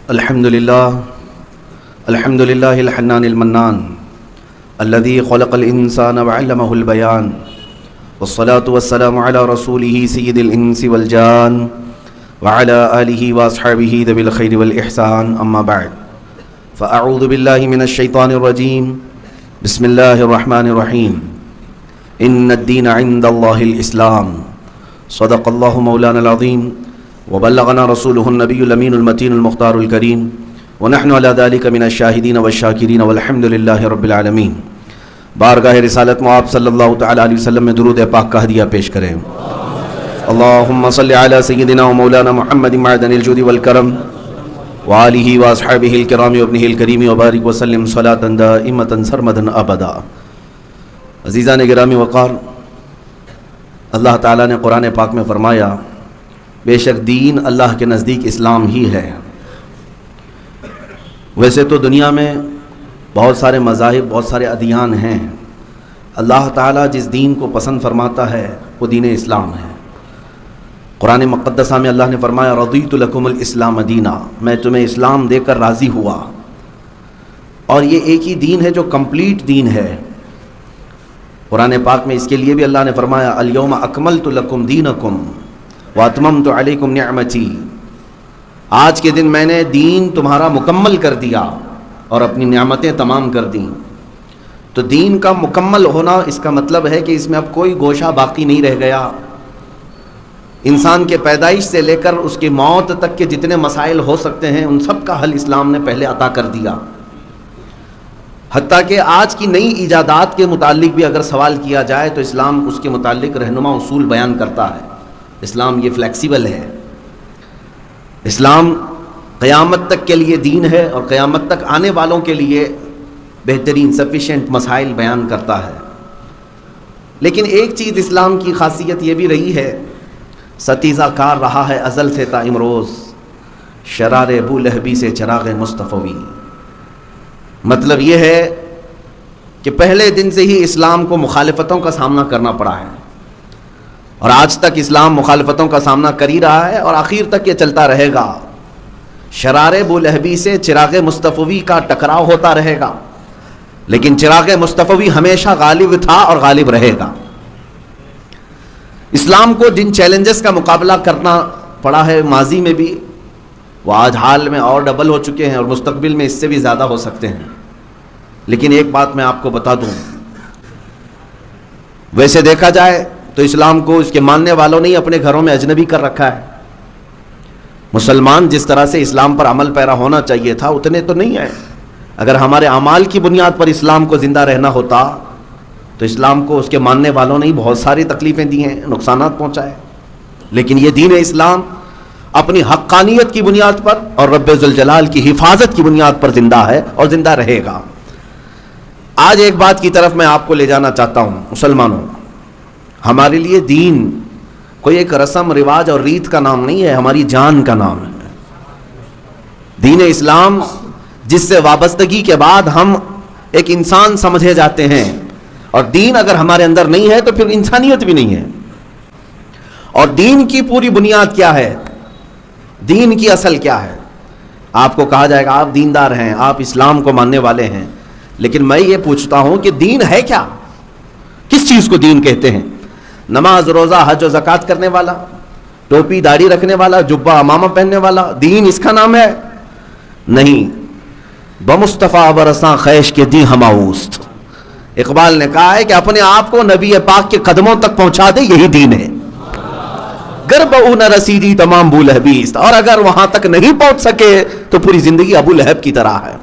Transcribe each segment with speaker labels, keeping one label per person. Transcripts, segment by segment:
Speaker 1: الحمد لله الحنان المنان الذي خلق الإنسان وعلمه البيان والصلاة والسلام على رسوله سيد الإنس والجان وعلى آله وأصحابه ذوي الخير والإحسان أما بعد فأعوذ بالله من الشيطان الرجيم بسم الله الرحمن الرحيم إن الدين عند الله الإسلام صدق الله مولانا العظيم وبلغنا رسوله النبي الأمين المتين المختار الكريم ونحن على ذلك من الشاهدين والشاكرين والحمد لله رب العالمين۔ بارگاہ رسالت میں آپ صلی اللہ تعالی علیہ وسلم میں درود پاک کا ہدیہ پیش کریں۔ اللہم صلی علی سیدنا و مولانا محمد معدن الجود والکرم وآلہ واصحابہ الکرام وابنہ الکریم وبارک وسلم صلاۃ دائمۃ سرمدا ابدا۔ عزیزان گرامی وقار، اللہ تعالیٰ نے قرآن پاک میں فرمایا بے شک دین اللہ کے نزدیک اسلام ہی ہے۔ ویسے تو دنیا میں بہت سارے مذاہب، بہت سارے ادیان ہیں، اللہ تعالیٰ جس دین کو پسند فرماتا ہے وہ دین اسلام ہے۔ قرآن مقدسہ میں اللہ نے فرمایا رضیت لکم الاسلام دینا، میں تمہیں اسلام دے کر راضی ہوا۔ اور یہ ایک ہی دین ہے جو کمپلیٹ دین ہے۔ قرآن پاک میں اس کے لیے بھی اللہ نے فرمایا الیوم اکملت لکم دینکم واتممت علیکم نعمتی، آج کے دن میں نے دین تمہارا مکمل کر دیا اور اپنی نعمتیں تمام کر دیں۔ تو دین کا مکمل ہونا اس کا مطلب ہے کہ اس میں اب کوئی گوشہ باقی نہیں رہ گیا۔ انسان کے پیدائش سے لے کر اس کی موت تک کے جتنے مسائل ہو سکتے ہیں ان سب کا حل اسلام نے پہلے عطا کر دیا۔ حتیٰ کہ آج کی نئی ایجادات کے متعلق بھی اگر سوال کیا جائے تو اسلام اس کے متعلق رہنما اصول بیان کرتا ہے۔ اسلام یہ فلیکسیبل ہے، اسلام قیامت تک کے لیے دین ہے اور قیامت تک آنے والوں کے لیے بہترین سفیشینٹ مسائل بیان کرتا ہے۔ لیکن ایک چیز اسلام کی خاصیت یہ بھی رہی ہے، ستیزہ کار رہا ہے ازل سے تا امروز، شرار ابو لہبی سے چراغ مصطفی۔ مطلب یہ ہے کہ پہلے دن سے ہی اسلام کو مخالفتوں کا سامنا کرنا پڑا ہے، اور آج تک اسلام مخالفتوں کا سامنا کر ہی رہا ہے اور آخر تک یہ چلتا رہے گا۔ شرار ابو لہبی سے چراغ مصطفی کا ٹکراؤ ہوتا رہے گا، لیکن چراغ مصطفی ہمیشہ غالب تھا اور غالب رہے گا۔ اسلام کو جن چیلنجز کا مقابلہ کرنا پڑا ہے ماضی میں بھی، وہ آج حال میں اور ڈبل ہو چکے ہیں اور مستقبل میں اس سے بھی زیادہ ہو سکتے ہیں۔ لیکن ایک بات میں آپ کو بتا دوں، ویسے دیکھا جائے تو اسلام کو اس کے ماننے والوں نے اپنے گھروں میں اجنبی کر رکھا ہے۔ مسلمان جس طرح سے اسلام پر عمل پیرا ہونا چاہیے تھا اتنے تو نہیں ہیں۔ اگر ہمارے اعمال کی بنیاد پر اسلام کو زندہ رہنا ہوتا تو اسلام کو اس کے ماننے والوں نے بہت ساری تکلیفیں دی ہیں، نقصانات پہنچائے۔ لیکن یہ دین اسلام اپنی حقانیت کی بنیاد پر اور رب ذوالجلال کی حفاظت کی بنیاد پر زندہ ہے اور زندہ رہے گا۔ آج ایک بات کی طرف میں آپ کو لے جانا چاہتا ہوں، مسلمانوں، ہمارے لیے دین کوئی ایک رسم رواج اور ریت کا نام نہیں ہے، ہماری جان کا نام ہے۔ دین اسلام جس سے وابستگی کے بعد ہم ایک انسان سمجھے جاتے ہیں، اور دین اگر ہمارے اندر نہیں ہے تو پھر انسانیت بھی نہیں ہے۔ اور دین کی پوری بنیاد کیا ہے، دین کی اصل کیا ہے؟ آپ کو کہا جائے گا آپ دیندار ہیں، آپ اسلام کو ماننے والے ہیں، لیکن میں یہ پوچھتا ہوں کہ دین ہے کیا؟ کس چیز کو دین کہتے ہیں؟ نماز روزہ حج و زکوٰۃ کرنے والا، ٹوپی داڑھی رکھنے والا، جبہ امامہ پہننے والا دین اس کا نام ہے؟ نہیں۔ بمصطفیٰ برساں خیش کے دی ہماوست، اقبال نے کہا ہے کہ اپنے آپ کو نبی پاک کے قدموں تک پہنچا دے، یہی دین ہے۔ گر بہو نہ رسیدی تمام ابو لہبیست، اور اگر وہاں تک نہیں پہنچ سکے تو پوری زندگی ابو لہب کی طرح ہے۔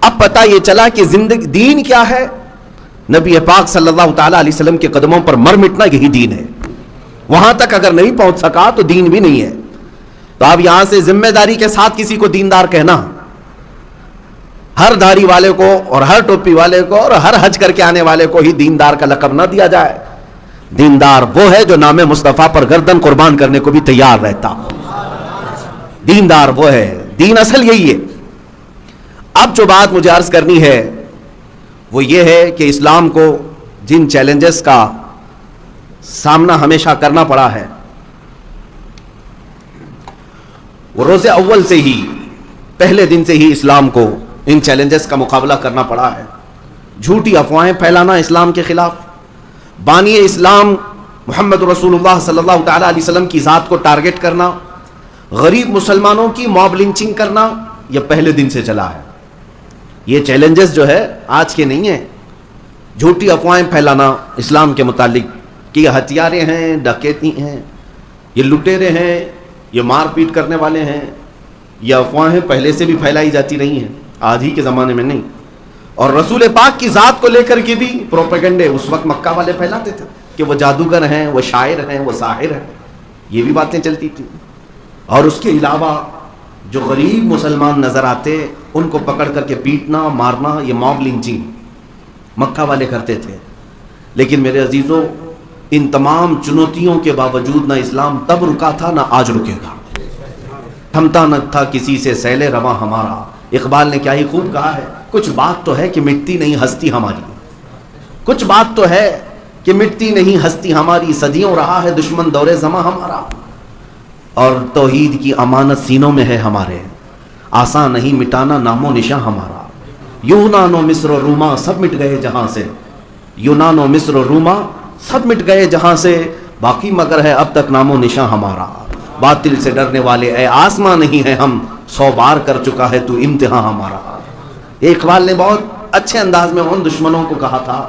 Speaker 1: اب پتہ یہ چلا کہ زندگی دین کیا ہے؟ نبی پاک صلی اللہ تعالیٰ علیہ وسلم کے قدموں پر مر مٹنا، یہی دین ہے۔ وہاں تک اگر نہیں پہنچ سکا تو دین بھی نہیں ہے۔ تو اب یہاں سے ذمہ داری کے ساتھ کسی کو دیندار کہنا، ہر داڑھی والے کو اور ہر ٹوپی والے کو اور ہر حج کر کے آنے والے کو ہی دیندار کا لقب نہ دیا جائے۔ دیندار وہ ہے جو نام مصطفیٰ پر گردن قربان کرنے کو بھی تیار رہتا۔ دیندار وہ ہے، دین اصل یہی ہے۔ اب جو بات مجھے عرض کرنی ہے وہ یہ ہے کہ اسلام کو جن چیلنجز کا سامنا ہمیشہ کرنا پڑا ہے وہ روز اول سے ہی پہلے دن سے ہی اسلام کو ان چیلنجز کا مقابلہ کرنا پڑا ہے. جھوٹی افواہیں پھیلانا اسلام کے خلاف، بانی اسلام محمد رسول اللہ صلی اللہ تعالیٰ علیہ وسلم کی ذات کو ٹارگٹ کرنا، غریب مسلمانوں کی موب لنچنگ کرنا، یہ پہلے دن سے چلا ہے. یہ چیلنجز جو ہے آج کے نہیں ہیں. جھوٹی افواہیں پھیلانا اسلام کے متعلق کہ یہ ہتھیاریں ہیں، ڈکیتی ہیں، یہ لٹیرے ہیں، یہ مار پیٹ کرنے والے ہیں، یہ افواہیں پہلے سے بھی پھیلائی جاتی رہی ہیں، آج ہی کے زمانے میں نہیں. اور رسول پاک کی ذات کو لے کر کے بھی پروپیگنڈے اس وقت مکہ والے پھیلاتے تھے کہ وہ جادوگر ہیں، وہ شاعر ہیں، وہ ساحر ہیں، یہ بھی باتیں چلتی تھیں. اور اس کے علاوہ جو غریب مسلمان نظر آتے ان کو پکڑ کر کے پیٹنا، مارنا، یہ موب لنچنگ مکہ والے کرتے تھے. لیکن میرے عزیزوں، ان تمام چنوتیوں کے باوجود نہ اسلام تب رکا تھا نہ آج رکے گا. تھمتا نہ تھا کسی سے سیل رواں ہمارا. اقبال نے کیا ہی خوب کہا ہے، کچھ بات تو ہے کہ مٹتی نہیں ہستی ہماری، کچھ بات تو ہے کہ مٹتی نہیں ہستی ہماری، صدیوں رہا ہے دشمن دور زماں ہمارا، اور توحید کی امانت سینوں میں ہے ہمارے، آسان نہیں مٹانا نام و نشاں ہمارا. یونان و مصر و روما سب مٹ گئے جہاں سے، یونان و مصر و روما سب مٹ گئے جہاں سے، باقی مگر ہے اب تک نام و نشاں ہمارا. باطل سے ڈرنے والے اے آسماں نہیں ہے ہم، 100 بار کر چکا ہے تو امتحان ہمارا. یہ اقبال نے بہت اچھے انداز میں ان دشمنوں کو کہا تھا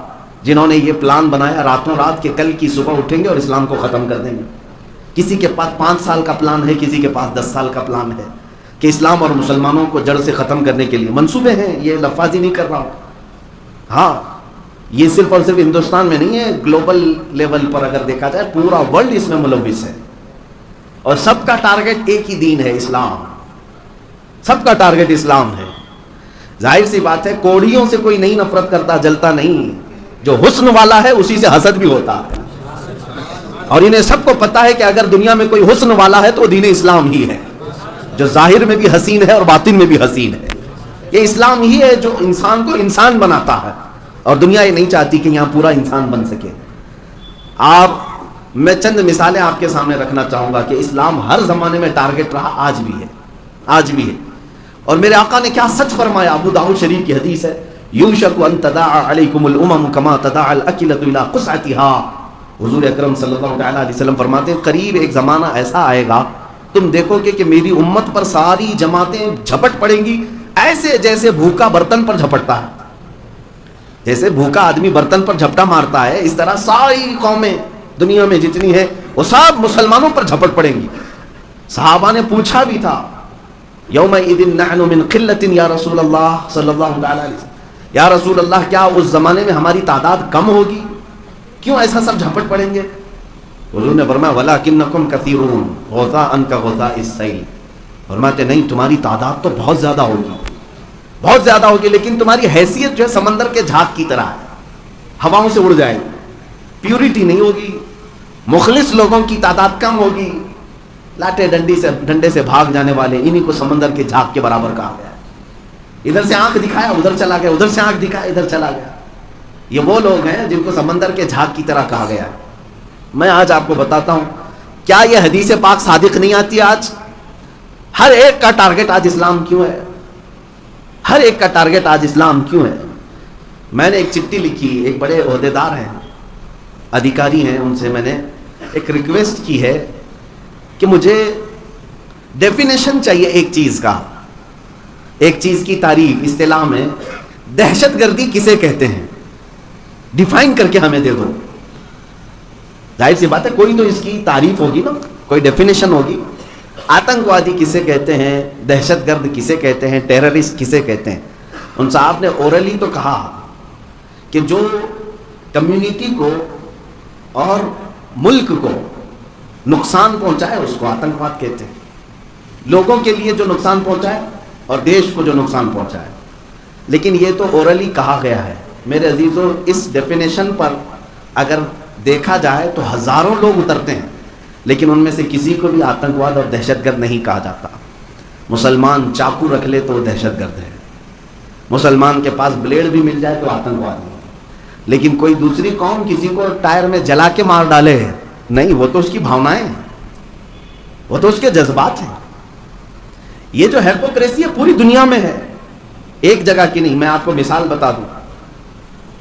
Speaker 1: جنہوں نے یہ پلان بنایا راتوں رات کہ کل کی صبح اٹھیں گے اور اسلام کو ختم کر دیں گے. کسی کے پاس 5 سال کا پلان ہے، کسی کے پاس 10 سال کا پلان ہے کہ اسلام اور مسلمانوں کو جڑ سے ختم کرنے کے لیے منصوبے ہیں. یہ لفاظی نہیں کر رہا ہوں. ہاں، یہ صرف اور صرف ہندوستان میں نہیں ہے، گلوبل لیول پر اگر دیکھا جائے پورا ورلڈ اس میں ملوث ہے. اور سب کا ٹارگٹ ایک ہی دین ہے، اسلام. سب کا ٹارگٹ اسلام ہے. ظاہر سی بات ہے کوڑیوں سے کوئی نہیں نفرت کرتا، جلتا نہیں. جو حسن والا ہے اسی سے حسد بھی ہوتا ہے. اور انہیں سب کو پتا ہے کہ اگر دنیا میں کوئی حسن والا ہے تو دین اسلام ہی ہے، جو ظاہر میں بھی حسین ہے اور باطن میں بھی حسین ہے. یہ اسلام ہی ہے جو انسان کو انسان بناتا ہے، اور دنیا یہ نہیں چاہتی کہ یہاں پورا انسان بن سکے. میں چند مثالیں آپ کے سامنے رکھنا چاہوں گا کہ اسلام ہر زمانے میں ٹارگٹ رہا، آج بھی ہے، آج بھی ہے. اور میرے آقا نے کیا سچ فرمایا، ابو داؤد شریف کی حدیث ہے، یوشک ان تداعى علیکم الامم کما تداعى الاکلۃ الی قصعتها. حضور اکرم صلی اللہ علیہ وسلم فرماتے ہیں قریب ایک زمانہ ایسا آئے گا تم دیکھو گے کہ میری امت پر ساری جماعتیں جھپٹ پڑیں گی، ایسے جیسے بھوکا برتن پر جھپٹتا ہے. جیسے بھوکا آدمی برتن پر جھپٹا مارتا ہے، اس طرح ساری قومیں دنیا میں جتنی ہے وہ سب مسلمانوں پر جھپٹ پڑیں گی. صحابہ نے پوچھا بھی تھا، یومئذ نحن من قلۃ یا رسول اللہ صلی اللہ علیہ وسلم، یا رسول اللہ کیا اس زمانے میں ہماری تعداد کم ہوگی؟ کیوں ایسا سب جھپٹ پڑیں گے؟ حضور نے فرمایا ولکنکم کثیرون غثاء کغثاء السیل. فرماتے نہیں، تمہاری تعداد تو بہت زیادہ ہوگی، بہت زیادہ ہوگی، لیکن تمہاری حیثیت جو ہے سمندر کے جھاگ کی طرح ہے، ہواؤں سے اڑ جائے گی، پیورٹی نہیں ہوگی، مخلص لوگوں کی تعداد کم ہوگی، لاٹے ڈنڈے سے بھاگ جانے والے انہی کو سمندر کے جھاگ کے برابر کہا گیا. ادھر سے آنکھ دکھایا ادھر چلا گیا، ادھر سے آنکھ دکھایا ادھر چلا گیا. یہ وہ لوگ ہیں جن کو سمندر کے جھاگ کی طرح کہا گیا. میں آج آپ کو بتاتا ہوں کیا یہ حدیث پاک صادق نہیں آتی؟ آج ہر ایک کا ٹارگٹ آج اسلام کیوں ہے؟ ہر ایک کا ٹارگٹ آج اسلام کیوں ہے؟ میں نے ایک چٹھی لکھی، ایک بڑے عہدیدار ہیں، ادھیکاری ہیں، ان سے میں نے ایک ریکویسٹ کی ہے کہ مجھے ڈیفینیشن چاہیے ایک چیز کا، ایک چیز کی تعریف. اصطلاح میں دہشت گردی کسے کہتے ہیں، ڈیفائن کر کے ہمیں دے دو. ظاہر سی بات ہے کوئی تو اس کی تعریف ہوگی نا، کوئی ڈیفینیشن ہوگی. آتنکوادی کسے کہتے ہیں، دہشت گرد کسے کہتے ہیں، ٹیررسٹ کسے کہتے ہیں. ان صاحب نے اورلی تو کہا کہ جو کمیونٹی کو اور ملک کو نقصان پہنچائے اس کو آتنکواد کہتے ہیں. لوگوں کے لیے جو نقصان پہنچائے اور دیش کو جو نقصان پہنچائے. لیکن یہ تو اورلی کہا گیا ہے. میرے عزیزوں، اس ڈیفینیشن پر اگر دیکھا جائے تو ہزاروں لوگ اترتے ہیں، لیکن ان میں سے کسی کو بھی آتنکواد اور دہشت گرد نہیں کہا جاتا. مسلمان چاقو رکھ لے تو وہ دہشت گرد ہے، مسلمان کے پاس بلیڈ بھی مل جائے تو آتنکواد ہے. لیکن کوئی دوسری قوم کسی کو ٹائر میں جلا کے مار ڈالے نہیں، وہ تو اس کی بھاونائیں ہیں، وہ تو اس کے جذبات ہیں. یہ جو ہیپوکریسی ہے پوری دنیا میں ہے، ایک جگہ کی نہیں. میں آپ کو مثال بتا دوں.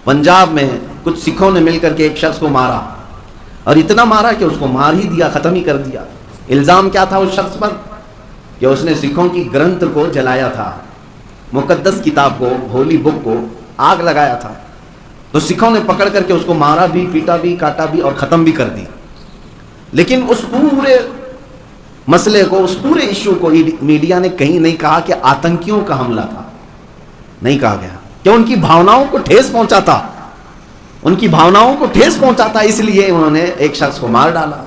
Speaker 1: پنجاب میں کچھ سکھوں نے مل کر کے ایک شخص کو مارا، اور اتنا مارا کہ اس کو مار ہی دیا، ختم ہی کر دیا. الزام کیا تھا اس شخص پر؟ کہ اس نے سکھوں کی گرنتھ کو جلایا تھا، مقدس کتاب کو، ہولی بک کو آگ لگایا تھا. تو سکھوں نے پکڑ کر کے اس کو مارا بھی، پیٹا بھی، کاٹا بھی اور ختم بھی کر دی. لیکن اس پورے مسئلے کو، اس پورے ایشو کو میڈیا نے کہیں نہیں کہا کہ آتنکیوں کا حملہ تھا. نہیں کہا گیا کہ ان کی بھاوناؤں کو ٹھیس پہنچا تھا، ان کی بھاوناؤں کو ٹھیس پہنچا تھا، اس لیے انہوں نے ایک شخص کو مار ڈالا.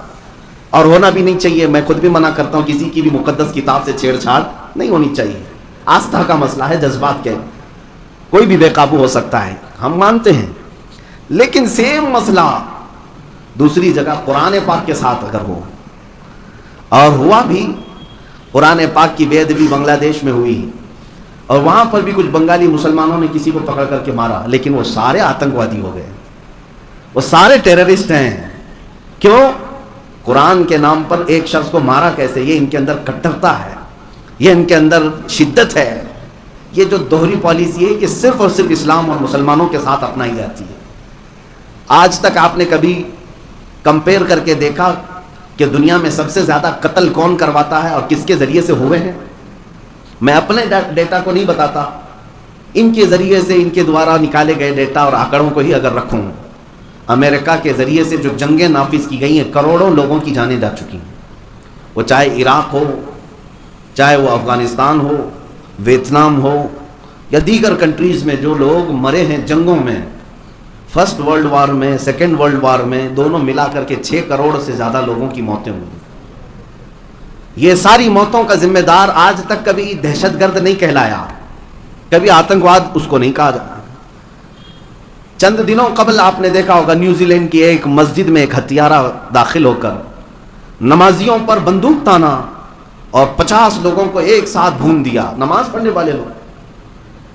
Speaker 1: اور ہونا بھی نہیں چاہیے. میں خود بھی منع کرتا ہوں، کسی کی بھی مقدس کتاب سے چھیڑ چھاڑ نہیں ہونی چاہیے. آستھا کا مسئلہ ہے، جذبات کے، کوئی بھی بے قابو ہو سکتا ہے، ہم مانتے ہیں. لیکن سیم مسئلہ دوسری جگہ قرآن پاک کے ساتھ اگر ہو، اور ہوا بھی، قرآن پاک کی بے ادبی بنگلہ دیش میں ہوئی، اور وہاں پر بھی کچھ بنگالی مسلمانوں نے کسی کو پکڑ کر کے مارا، لیکن وہ سارے آتنکوادی ہو گئے، وہ سارے ٹیررسٹ ہیں. کیوں؟ قرآن کے نام پر ایک شخص کو مارا کیسے؟ یہ ان کے اندر کٹرتا ہے، یہ ان کے اندر شدت ہے. یہ جو دوہری پالیسی ہے کہ صرف اور صرف اسلام اور مسلمانوں کے ساتھ اپنائی جاتی ہے. آج تک آپ نے کبھی کمپیئر کر کے دیکھا کہ دنیا میں سب سے زیادہ قتل کون کرواتا ہے اور کس کے ذریعے سے ہوئے ہیں؟ میں اپنے ڈیٹا کو نہیں بتاتا، ان کے ذریعے سے، ان کے دوارا نکالے گئے ڈیٹا اور آنکڑوں کو ہی اگر رکھوں، امریکہ کے ذریعے سے جو جنگیں نافذ کی گئی ہیں، کروڑوں لوگوں کی جانیں جا چکی ہیں. وہ چاہے عراق ہو، چاہے وہ افغانستان ہو، ویتنام ہو، یا دیگر کنٹریز میں جو لوگ مرے ہیں جنگوں میں، فرسٹ ورلڈ وار میں، سیکنڈ ورلڈ وار میں، دونوں ملا کر کے 6 کروڑ سے زیادہ لوگوں کی موتیں ہوئی. یہ ساری موتوں کا ذمہ دار آج تک کبھی دہشت گرد نہیں کہلایا، کبھی آتنکواد اس کو نہیں کہا جاتا. چند دنوں قبل آپ نے دیکھا ہوگا نیوزی لینڈ کی ایک مسجد میں ایک ہتھیارہ داخل ہو کر نمازیوں پر بندوق تانا اور 50 لوگوں کو ایک ساتھ بھون دیا، نماز پڑھنے والے لوگ.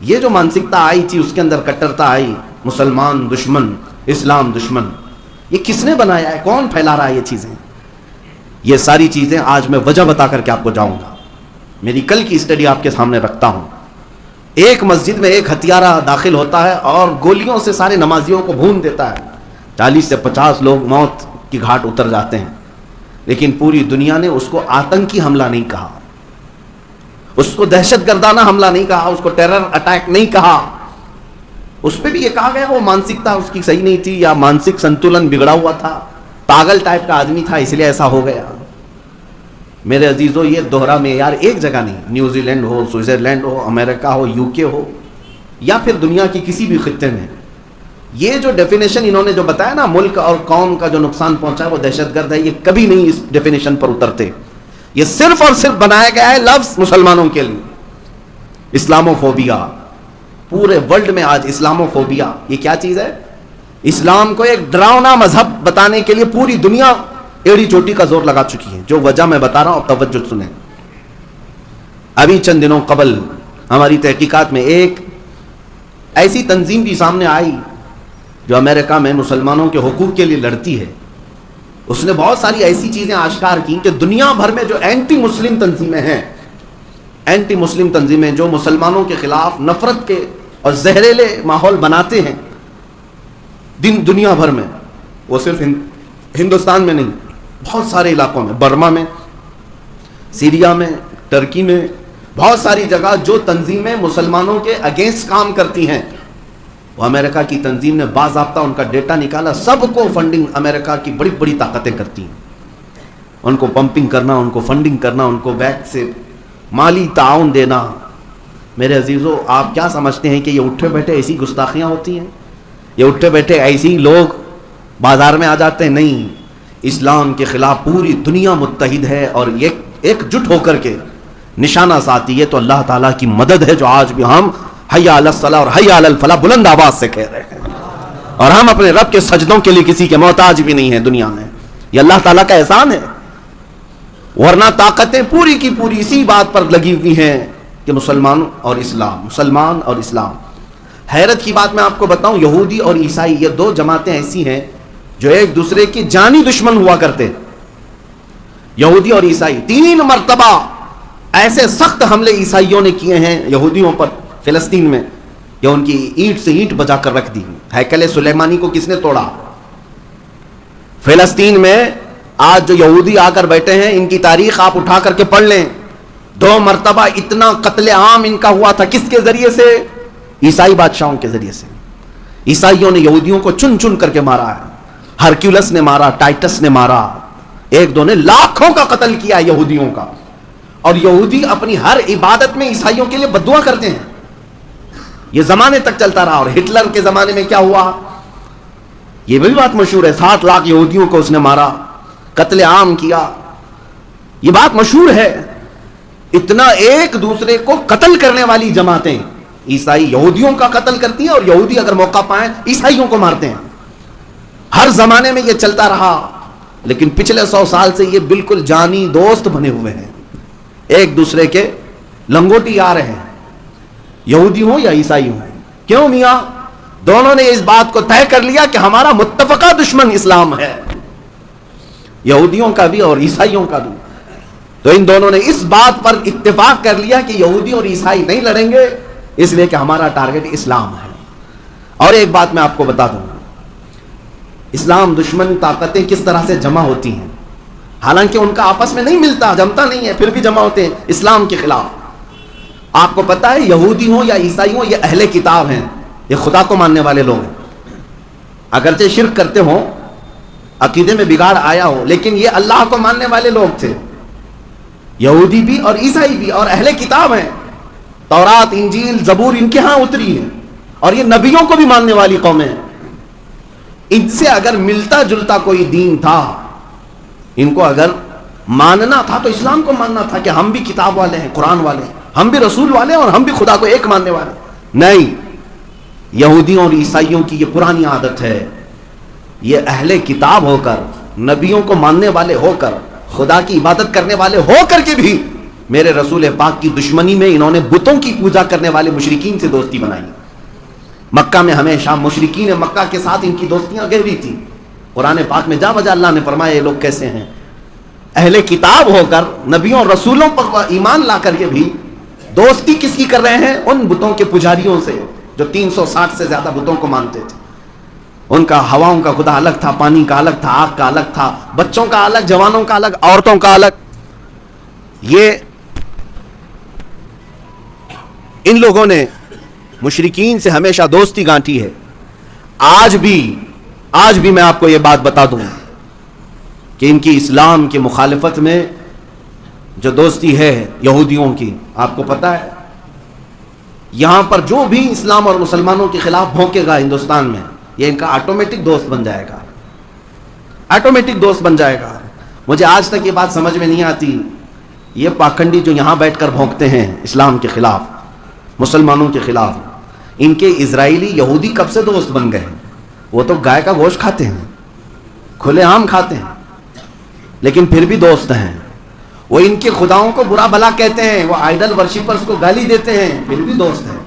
Speaker 1: یہ جو مانسکتا آئی تھی، اس کے اندر کٹرتا آئی، مسلمان دشمن، اسلام دشمن. یہ کس نے بنایا ہے؟ کون پھیلا رہا ہے یہ چیزیں؟ یہ ساری چیزیں آج میں وجہ بتا کر کے آپ کو جاؤں گا. میری کل کی اسٹڈی آپ کے سامنے رکھتا ہوں. ایک مسجد میں ایک ہتھیارہ داخل ہوتا ہے اور گولیوں سے سارے نمازیوں کو بھون دیتا ہے. 40 سے 50 لوگ موت کی گھاٹ اتر جاتے ہیں. لیکن پوری دنیا نے اس کو آتنکی حملہ نہیں کہا، اس کو دہشت گردانہ حملہ نہیں کہا، اس کو ٹیرر اٹیک نہیں کہا. اس پہ بھی یہ کہا گیا وہ مانسکتا اس کی صحیح نہیں تھی، یا مانسک سنتولن بگڑا ہوا تھا، پاگل ٹائپ کا آدمی تھا، اس لیے ایسا ہو گیا. میرے عزیزو، یہ دوہرا معیار ایک جگہ نہیں، New Zealand who, Switzerland who, America who, you کے ہو، یا پھر دنیا کی کسی بھی خطے میں. یہ جو ڈیفینیشن انہوں نے جو بتایا نا، ملک اور قوم کا جو نقصان پہنچا ہے وہ دہشت گرد ہے، یہ کبھی نہیں اس ڈیفینیشن پر اترتے. یہ صرف اور صرف بنایا گیا ہے لفظ مسلمانوں کے لیے. اسلامو فوبیا، پورے ورلڈ میں آج اسلامو فوبیا یہ کیا چیز ہے؟ اسلام کو ایک ڈراؤنا مذہب بتانے کے لیے پوری دنیا ایڑی چوٹی کا زور لگا چکی ہے. جو وجہ میں بتا رہا ہوں توجہ سنیں. ابھی چند دنوں قبل ہماری تحقیقات میں ایک ایسی تنظیم بھی سامنے آئی جو امریکہ میں مسلمانوں کے حقوق کے لیے لڑتی ہے. اس نے بہت ساری ایسی چیزیں آشکار کی کہ دنیا بھر میں جو اینٹی مسلم تنظیمیں ہیں، اینٹی مسلم تنظیمیں جو مسلمانوں کے خلاف نفرت کے اور زہریلے ماحول بناتے ہیں دنیا بھر میں، وہ صرف ہندوستان میں نہیں، بہت سارے علاقوں میں، برما میں، سیریا میں، ترکی میں، بہت ساری جگہ جو تنظیمیں مسلمانوں کے اگینسٹ کام کرتی ہیں، وہ امریکہ کی تنظیم نے باضابطہ ان کا ڈیٹا نکالا. سب کو فنڈنگ امریکہ کی بڑی بڑی طاقتیں کرتی ہیں، ان کو پمپنگ کرنا، ان کو فنڈنگ کرنا، ان کو بیک سے مالی تعاون دینا. میرے عزیزو، آپ کیا سمجھتے ہیں کہ یہ اٹھے بیٹھے ایسی گستاخیاں ہوتی ہیں؟ یہ اٹھے بیٹھے ایسی لوگ بازار میں آ جاتے ہیں؟ نہیں. اسلام کے خلاف پوری دنیا متحد ہے اور ایک جٹ ہو کر کے نشانہ ساتھی ہے. تو اللہ تعالیٰ کی مدد ہے جو آج بھی ہم حی علی الصلاۃ اور حی علی الفلاح بلند آواز سے کہہ رہے ہیں، اور ہم اپنے رب کے سجدوں کے لیے کسی کے محتاج بھی نہیں ہیں دنیا میں. یہ اللہ تعالیٰ کا احسان ہے. ورنہ طاقتیں پوری کی پوری اسی بات پر لگی ہوئی ہیں کہ مسلمان اور اسلام، مسلمان اور اسلام. حیرت کی بات میں آپ کو بتاؤں، یہودی اور عیسائی یہ دو جماعتیں ایسی ہیں جو ایک دوسرے کی جانی دشمن ہوا کرتے. یہودی اور عیسائی 3 مرتبہ ایسے سخت حملے عیسائیوں نے کیے ہیں یہودیوں پر فلسطین میں، یا ان کی اینٹ سے اینٹ بجا کر رکھ دی. ہیکل سلیمانی کو کس نے توڑا؟ فلسطین میں آج جو یہودی آ کر بیٹھے ہیں، ان کی تاریخ آپ اٹھا کر کے پڑھ لیں. 2 مرتبہ اتنا قتل عام ان کا ہوا تھا. کس کے ذریعے سے؟ عیسائی بادشاہوں کے ذریعے سے. عیسائیوں نے یہودیوں کو چن چن کر کے مارا ہے. ہرکیولس نے مارا، ٹائٹس نے مارا، 1-2 نے لاکھوں کا قتل کیا یہودیوں کا. اور یہودی اپنی ہر عبادت میں عیسائیوں کے لیے بددعا کرتے ہیں. یہ زمانے تک چلتا رہا. اور ہٹلر کے زمانے میں کیا ہوا یہ بھی بات مشہور ہے. 7 لاکھ یہودیوں کو اس نے مارا، قتل عام کیا. یہ بات مشہور ہے. اتنا ایک دوسرے کو قتل کرنے والی جماعتیں عیسائی یہودیوں کا قتل کرتی ہیں، اور یہودی اگر موقع پائیں عیسائیوں کو مارتے ہیں. ہر زمانے میں یہ چلتا رہا. لیکن پچھلے 100 سال سے یہ بالکل جانی دوست بنے ہوئے ہیں. ایک دوسرے کے لنگوٹی آ رہے ہیں، یہودی ہوں یا عیسائی ہوں. کیوں میاں؟ دونوں نے اس بات کو طے کر لیا کہ ہمارا متفقہ دشمن اسلام ہے، یہودیوں کا بھی اور عیسائیوں کا بھی. تو ان دونوں نے اس بات پر اتفاق کر لیا کہ یہودی اور عیسائی نہیں لڑیں گے، اس لیے کہ ہمارا ٹارگٹ اسلام ہے. اور ایک بات میں آپ کو بتا دوں، اسلام دشمن طاقتیں کس طرح سے جمع ہوتی ہیں. حالانکہ ان کا آپس میں نہیں ملتا، جمتا نہیں ہے، پھر بھی جمع ہوتے ہیں اسلام کے خلاف. آپ کو پتا ہے یہودی ہوں یا عیسائی ہوں، یہ اہل کتاب ہیں، یہ خدا کو ماننے والے لوگ ہیں. اگرچہ شرک کرتے ہوں، عقیدے میں بگاڑ آیا ہو، لیکن یہ اللہ کو ماننے والے لوگ تھے. یہودی بھی اور عیسائی بھی، اور اہل کتاب ہیں. تورات، انجیل، زبور ان کے ہاں اتری ہے، اور یہ نبیوں کو بھی ماننے والی قومیں ہیں. ان سے اگر ملتا جلتا کوئی دین تھا، ان کو اگر ماننا تھا تو اسلام کو ماننا تھا کہ ہم بھی کتاب والے ہیں، قرآن والے ہیں، ہم بھی رسول والے ہیں، اور ہم بھی خدا کو ایک ماننے والے ہیں. نہیں، یہودیوں اور عیسائیوں کی یہ پرانی عادت ہے. یہ اہل کتاب ہو کر، نبیوں کو ماننے والے ہو کر، خدا کی عبادت کرنے والے ہو کر کے بھی میرے رسول پاک کی دشمنی میں انہوں نے بتوں کی پوجا کرنے والے مشرکین سے دوستی بنائی. مکہ میں ہمیشہ مشرکین مکہ کے ساتھ ان کی دوستیاں گہری تھی. قرآن پاک میں جا بجا اللہ نے فرمایا یہ لوگ کیسے ہیں، اہل کتاب ہو کر نبیوں اور رسولوں پر ایمان لا کر کے بھی دوستی کس کی کر رہے ہیں؟ ان بتوں کے پجاریوں سے جو 360 سے زیادہ بتوں کو مانتے تھے. ان کا ہواؤں کا خدا الگ تھا، پانی کا الگ تھا، آگ کا الگ تھا، بچوں کا الگ، جوانوں کا الگ، عورتوں کا الگ. یہ ان لوگوں نے مشرکین سے ہمیشہ دوستی گانٹھی ہے. آج بھی میں آپ کو یہ بات بتا دوں کہ ان کی اسلام کی مخالفت میں جو دوستی ہے یہودیوں کی، آپ کو پتا ہے یہاں پر جو بھی اسلام اور مسلمانوں کے خلاف بھونکے گا ہندوستان میں، یہ ان کا آٹومیٹک دوست بن جائے گا، آٹومیٹک دوست بن جائے گا. مجھے آج تک یہ بات سمجھ میں نہیں آتی، یہ پاکھنڈی جو یہاں بیٹھ کر بھونکتے ہیں اسلام کے خلاف، مسلمانوں کے خلاف، ان کے اسرائیلی یہودی کب سے دوست بن گئے؟ وہ تو گائے کا گوشت کھاتے ہیں، کھلے عام کھاتے ہیں، لیکن پھر بھی دوست ہیں. وہ ان کے خداؤں کو برا بھلا کہتے ہیں، وہ آئیڈل ورشپرز کو گالی دیتے ہیں، پھر بھی دوست ہیں.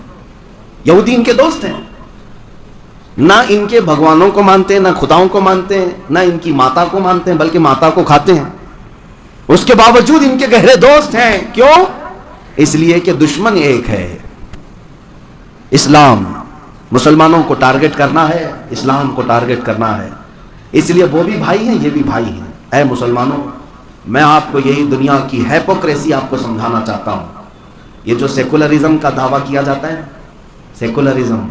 Speaker 1: یہودی ان کے دوست ہیں. نہ ان کے بھگوانوں کو مانتے ہیں، نہ خداؤں کو مانتے ہیں، نہ ان کی ماتا کو مانتے ہیں، بلکہ ماتا کو کھاتے ہیں. اس کے باوجود ان کے گہرے دوست ہیں. کیوں؟ اس لیے کہ دشمن ایک ہے، اسلام. مسلمانوں کو ٹارگٹ کرنا ہے، اسلام کو ٹارگٹ کرنا ہے. اس لیے وہ بھی بھائی ہیں، یہ بھی بھائی ہیں. اے مسلمانوں، میں آپ کو یہی دنیا کی ہیپوکریسی آپ کو سمجھانا چاہتا ہوں. یہ جو سیکولرزم کا دعویٰ کیا جاتا ہے، سیکولرزم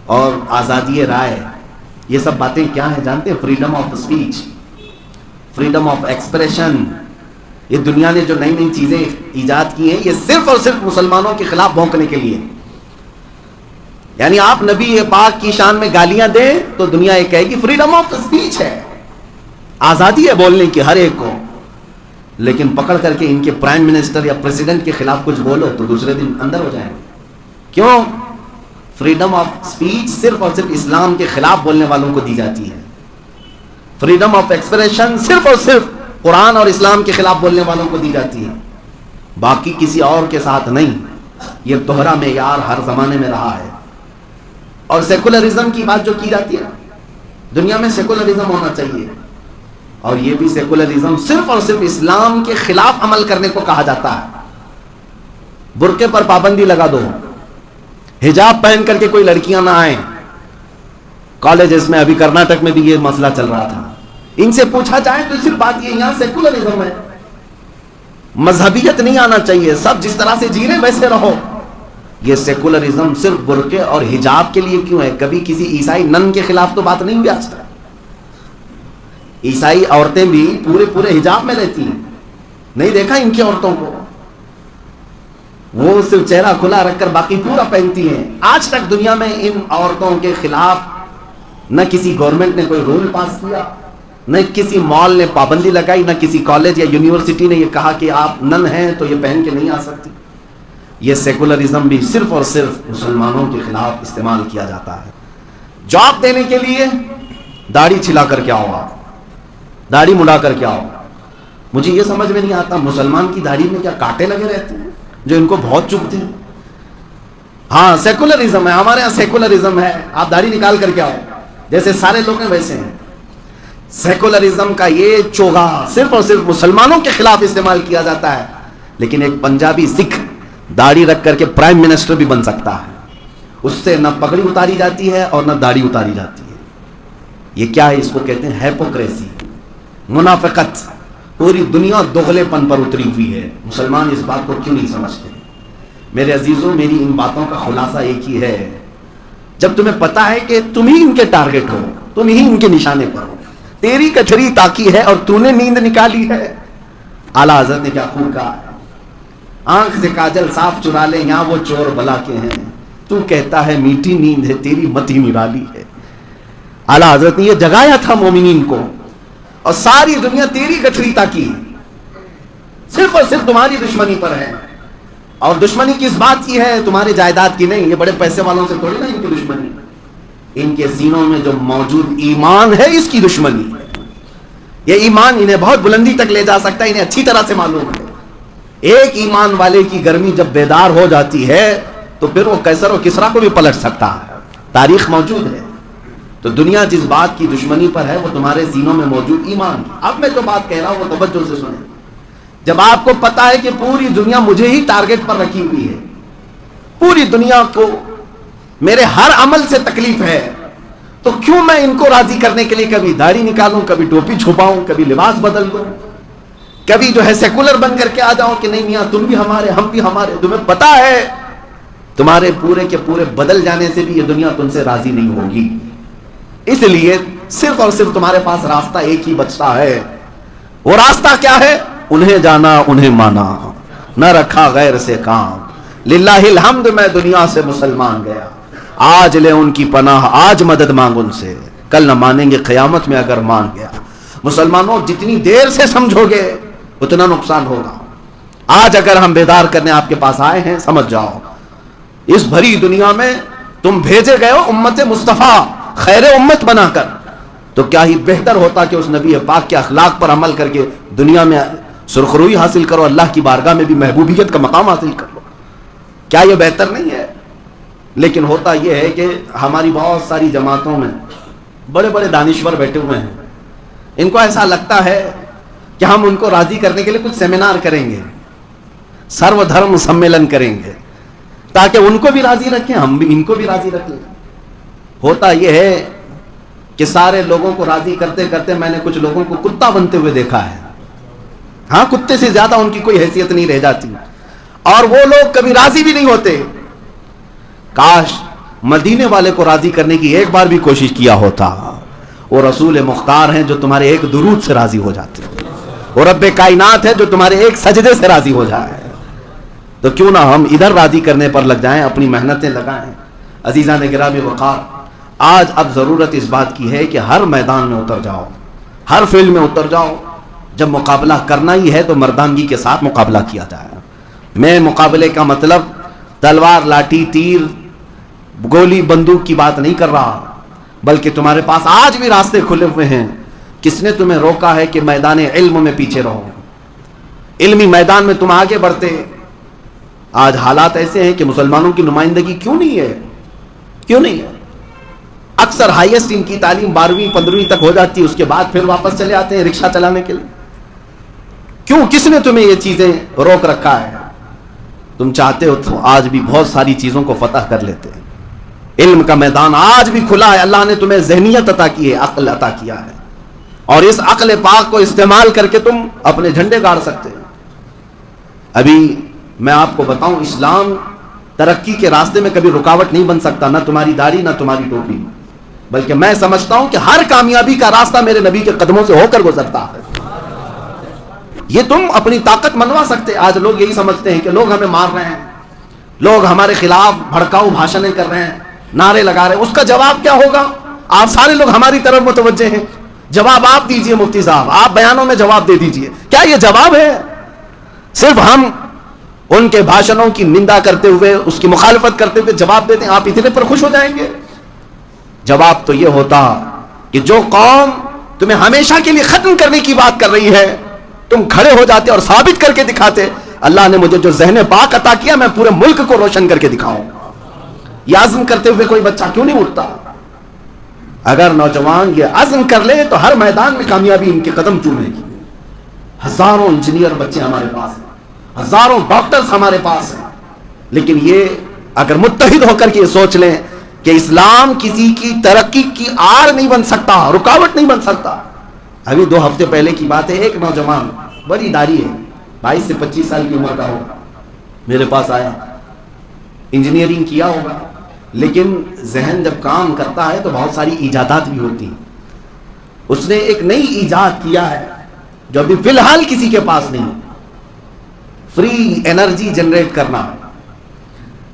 Speaker 1: اور آزادی رائے، یہ سب باتیں کیا ہیں جانتے ہیں؟ Freedom of speech, freedom of expression. یہ دنیا نے جو نئی نئی چیزیں ایجاد کی ہیں، یہ صرف اور صرف مسلمانوں کے خلاف بھونکنے کے لیے. یعنی آپ نبی پاک کی شان میں گالیاں دیں تو دنیا یہ کہے گی فریڈم آف اسپیچ ہے، آزادی ہے بولنے کی ہر ایک کو. لیکن پکڑ کر کے ان کے پرائم منسٹر یا پریزیڈنٹ کے خلاف کچھ بولو تو دوسرے دن اندر ہو جائیں. کیوں؟ فریڈم آف اسپیچ صرف اور صرف اسلام کے خلاف بولنے والوں کو دی جاتی ہے. فریڈم آف ایکسپریشن صرف اور صرف قرآن اور اسلام کے خلاف بولنے والوں کو دی جاتی ہے، باقی کسی اور کے ساتھ نہیں. یہ دوہرا معیار ہر زمانے میں رہا ہے. اور سیکولرزم کی بات جو کی جاتی ہے، دنیا میں سیکولرزم ہونا چاہیے، اور یہ بھی سیکولرزم صرف اور صرف اسلام کے خلاف عمل کرنے کو کہا جاتا ہے. برقعے پر پابندی لگا دو, حجاب پہن کر کے کوئی لڑکیاں نہ آئیں. کالجز میں ابھی کرناٹک میں بھی یہ مسئلہ چل رہا تھا. ان سے پوچھا جائے تو صرف بات یہ, یہاں سیکولرزم ہے, مذہبیت نہیں آنا چاہیے, سب جس طرح سے جی رہے ویسے رہو. یہ سیکولرزم صرف برقعے اور حجاب کے لیے کیوں ہے؟ کبھی کسی عیسائی نن کے خلاف تو بات نہیں ہوئی آج تک. عیسائی عورتیں بھی پورے حجاب میں رہتی ہیں, نہیں دیکھا ان کی عورتوں کو؟ وہ صرف چہرہ کھلا رکھ کر باقی پورا پہنتی ہیں. آج تک دنیا میں ان عورتوں کے خلاف نہ کسی گورنمنٹ نے کوئی رول پاس کیا, نہ کسی مال نے پابندی لگائی, نہ کسی کالج یا یونیورسٹی نے یہ کہا کہ آپ نن ہیں تو یہ پہن کے نہیں آ سکتی. یہ سیکولرزم بھی صرف اور صرف مسلمانوں کے خلاف استعمال کیا جاتا ہے. جاب دینے کے لیے داڑھی چھلا کر کے آؤ, آپ داڑھی مڑا کر کے آؤ. مجھے یہ سمجھ میں نہیں آتا مسلمان کی داڑھی میں کیا کانٹے لگے رہتے ہیں جو ان کو بہت چبھتے ہیں؟ ہاں سیکولرزم ہے, ہمارے یہاں سیکولرزم ہے, آپ داڑھی نکال کر کے آؤ, جیسے سارے لوگ ہیں ویسے ہیں. سیکولرزم کا یہ چوگا صرف اور صرف مسلمانوں کے خلاف استعمال کیا جاتا ہے. لیکن ایک پنجابی سکھ داڑھی رکھ کر کے پرائم منسٹر بھی بن سکتا ہے. اس سے نہ پگڑی اتاری جاتی ہے اور نہ داڑھی اتاری جاتی ہے. یہ کیا ہے؟ اس کو کہتے ہیں ہیپوکریسی, منافقت. پوری دنیا دوغلے پن پر اتری ہوئی ہے. مسلمان اس بات کو کیوں نہیں سمجھتے؟ میرے عزیزوں, میری ان باتوں کا خلاصہ ایک ہی ہے, جب تمہیں پتا ہے کہ تم ہی ان کے ٹارگٹ ہو, تم ہی ان کے نشانے پر ہو, تیری کچھری تاکی ہے اور تو نے نیند نکالی ہے. اعلیٰ حضرت نے کیا خوب کہا ہے, آنکھ سے کاجل صاف چرا لے یہاں وہ چور بلا کے ہیں, تو کہتا ہے میٹھی نیند ہے تیری متی نرالی ہے. اعلیٰ حضرت نے یہ جگایا تھا مومنین کو, اور ساری دنیا تیری کچھری تاکی صرف اور صرف تمہاری دشمنی پر ہے. اور دشمنی کس بات کی ہے؟ تمہارے جائیداد کی نہیں, یہ بڑے پیسے والوں سے تھوڑی نا ان کی دشمنی, ان کے سینوں میں جو موجود ایمان ہے اس کی دشمنی ہے. یہ ایمان انہیں بہت بلندی تک لے جا سکتا ہے, انہیں اچھی طرح سے معلوم ہے. ایک ایمان والے کی گرمی جب بیدار ہو جاتی ہے تو پھر وہ قیصر و کسریٰ کو بھی پلٹ سکتا ہے. تاریخ موجود ہے. تو دنیا جس بات کی دشمنی پر ہے وہ تمہارے سینوں میں موجود ایمان. اب میں جو بات کہہ رہا ہوں وہ توجہ سے سنیں. جب آپ کو پتا ہے کہ پوری دنیا مجھے ہی ٹارگٹ پر رکھی ہوئی ہے, پوری دنیا کو میرے ہر عمل سے تکلیف ہے, تو کیوں میں ان کو راضی کرنے کے لیے کبھی داڑھی نکالوں, کبھی ٹوپی چھپاؤں, کبھی لباس بدل دوں, کبھی جو ہے سیکولر بن کر کے آ جاؤں کہ نہیں میاں تم بھی ہمارے ہم بھی ہمارے. تمہیں پتا ہے تمہارے پورے کے پورے بدل جانے سے بھی یہ دنیا تم سے راضی نہیں ہوگی. اس لیے صرف اور صرف تمہارے پاس راستہ ایک ہی بچتا ہے. وہ راستہ کیا ہے؟ انہیں جانا انہیں مانا, نہ رکھا غیر سے کام. للہ الحمد میں دنیا سے مسلمان گیا, آج لے ان کی پناہ, آج مدد مانگ ان سے, کل نہ مانیں گے قیامت میں اگر مان گیا. مسلمانوں جتنی دیر سے سمجھو گے اتنا نقصان ہوگا. آج اگر ہم بیدار کرنے آپ کے پاس آئے ہیں, سمجھ جاؤ اس بھری دنیا میں تم بھیجے گئے ہو امت مصطفیٰ خیر امت بنا کر, تو کیا ہی بہتر ہوتا کہ اس نبی پاک کے اخلاق پر عمل کر کے دنیا میں سرخروئی حاصل کرو, اللہ کی بارگاہ میں بھی محبوبیت کا مقام حاصل کر لو. کیا یہ بہتر نہیں ہے؟ لیکن ہوتا یہ ہے کہ ہماری بہت ساری جماعتوں میں بڑے بڑے دانشور بیٹھے ہوئے ہیں, ان کو ایسا لگتا ہے کہ ہم ان کو راضی کرنے کے لیے کچھ سیمینار کریں گے, سرو دھرم سمیلن کریں گے, تاکہ ان کو بھی راضی رکھیں, ہم بھی ان کو بھی راضی رکھ لیں. ہوتا یہ ہے کہ سارے لوگوں کو راضی کرتے کرتے میں نے کچھ لوگوں کو کتا بنتے ہوئے دیکھا ہے. ہاں, کتے سے زیادہ ان کی کوئی حیثیت نہیں رہ جاتی, اور وہ لوگ کبھی راضی بھی نہیں ہوتے. کاش مدینے والے کو راضی کرنے کی ایک بار بھی کوشش کیا ہوتا. وہ رسول مختار ہیں جو تمہارے ایک درود سے راضی ہو جاتے ہیں, وہ رب کائنات ہے جو تمہارے ایک سجدے سے راضی ہو جائے. تو کیوں نہ ہم ادھر راضی کرنے پر لگ جائیں, اپنی محنتیں لگائیں. عزیزان گرامی وقار, آج اب ضرورت اس بات کی ہے کہ ہر میدان میں اتر جاؤ, ہر فیلڈ میں اتر جاؤ. جب مقابلہ کرنا ہی ہے تو مردانگی کے ساتھ مقابلہ کیا جائے. میں مقابلے کا مطلب تلوار, لاٹھی, تیر, گولی, بندوق کی بات نہیں کر رہا, بلکہ تمہارے پاس آج بھی راستے کھلے ہوئے ہیں. کس نے تمہیں روکا ہے کہ میدان علم میں پیچھے رہو, علمی میدان میں تم آگے بڑھتے؟ آج حالات ایسے ہیں کہ مسلمانوں کی نمائندگی کیوں نہیں ہے, کیوں نہیں ہے؟ اکثر ہائیسٹ ان کی تعلیم 12ویں 15ویں تک ہو جاتی ہے, اس کے بعد پھر واپس چلے آتے ہیں رکشہ چلانے کے لیے. کیوں, کس نے تمہیں یہ چیزیں روک رکھا ہے؟ تم چاہتے ہو تو آج بھی بہت ساری چیزوں کو فتح کر لیتے ہیں. علم کا میدان آج بھی کھلا ہے. اللہ نے تمہیں ذہنیت عطا کی ہے, عقل عطا کیا ہے, اور اس عقل پاک کو استعمال کر کے تم اپنے جھنڈے گاڑ سکتے ہیں. ابھی میں آپ کو بتاؤں, اسلام ترقی کے راستے میں کبھی رکاوٹ نہیں بن سکتا, نہ تمہاری داڑھی نہ تمہاری ٹوپی, بلکہ میں سمجھتا ہوں کہ ہر کامیابی کا راستہ میرے نبی کے قدموں سے ہو کر گزرتا ہے. یہ تم اپنی طاقت منوا سکتے. آج لوگ یہی سمجھتے ہیں کہ لوگ ہمیں مار رہے ہیں, لوگ ہمارے خلاف بھڑکاؤ بھاشنیں کر رہے ہیں, نعرے لگا رہے ہیں, اس کا جواب کیا ہوگا؟ آپ سارے لوگ ہماری طرف متوجہ ہیں, جواب آپ دیجئے. مفتی صاحب, آپ بیانوں میں جواب دے دیجئے. کیا یہ جواب ہے؟ صرف ہم ان کے بھاشنوں کی نندا کرتے ہوئے, اس کی مخالفت کرتے ہوئے جواب دیتے ہیں, آپ اتنے پر خوش ہو جائیں گے؟ جواب تو یہ ہوتا کہ جو قوم تمہیں ہمیشہ کے لیے ختم کرنے کی بات کر رہی ہے, تم کھڑے ہو جاتے اور ثابت کر کے دکھاتے, اللہ نے مجھے جو ذہن پاک عطا کیا میں پورے ملک کو روشن کر کے دکھاؤں. یہ عزم کرتے ہوئے کوئی بچہ کیوں نہیں اٹھتا؟ اگر نوجوان یہ عزم کر لے تو ہر میدان میں کامیابی ان کے قدم چومے گی. ہزاروں انجینئر بچے ہمارے پاس ہیں, ہزاروں ڈاکٹرز ہمارے پاس ہیں, لیکن یہ اگر متحد ہو کر کے یہ سوچ لیں کہ اسلام کسی کی ترقی کی آڑ نہیں بن سکتا, رکاوٹ نہیں بن سکتا. ابھی 2 ہفتے پہلے کی بات ہے, ایک نوجوان بڑی داڑھی ہے, 22 سے 25 سال کی عمر کا ہوگا, میرے پاس آیا. انجینئرنگ کیا ہوگا, لیکن ذہن جب کام کرتا ہے تو بہت ساری ایجادات بھی ہوتی ہیں. اس نے ایک نئی ایجاد کیا ہے جو ابھی فی الحال کسی کے پاس نہیں, فری انرجی جنریٹ کرنا.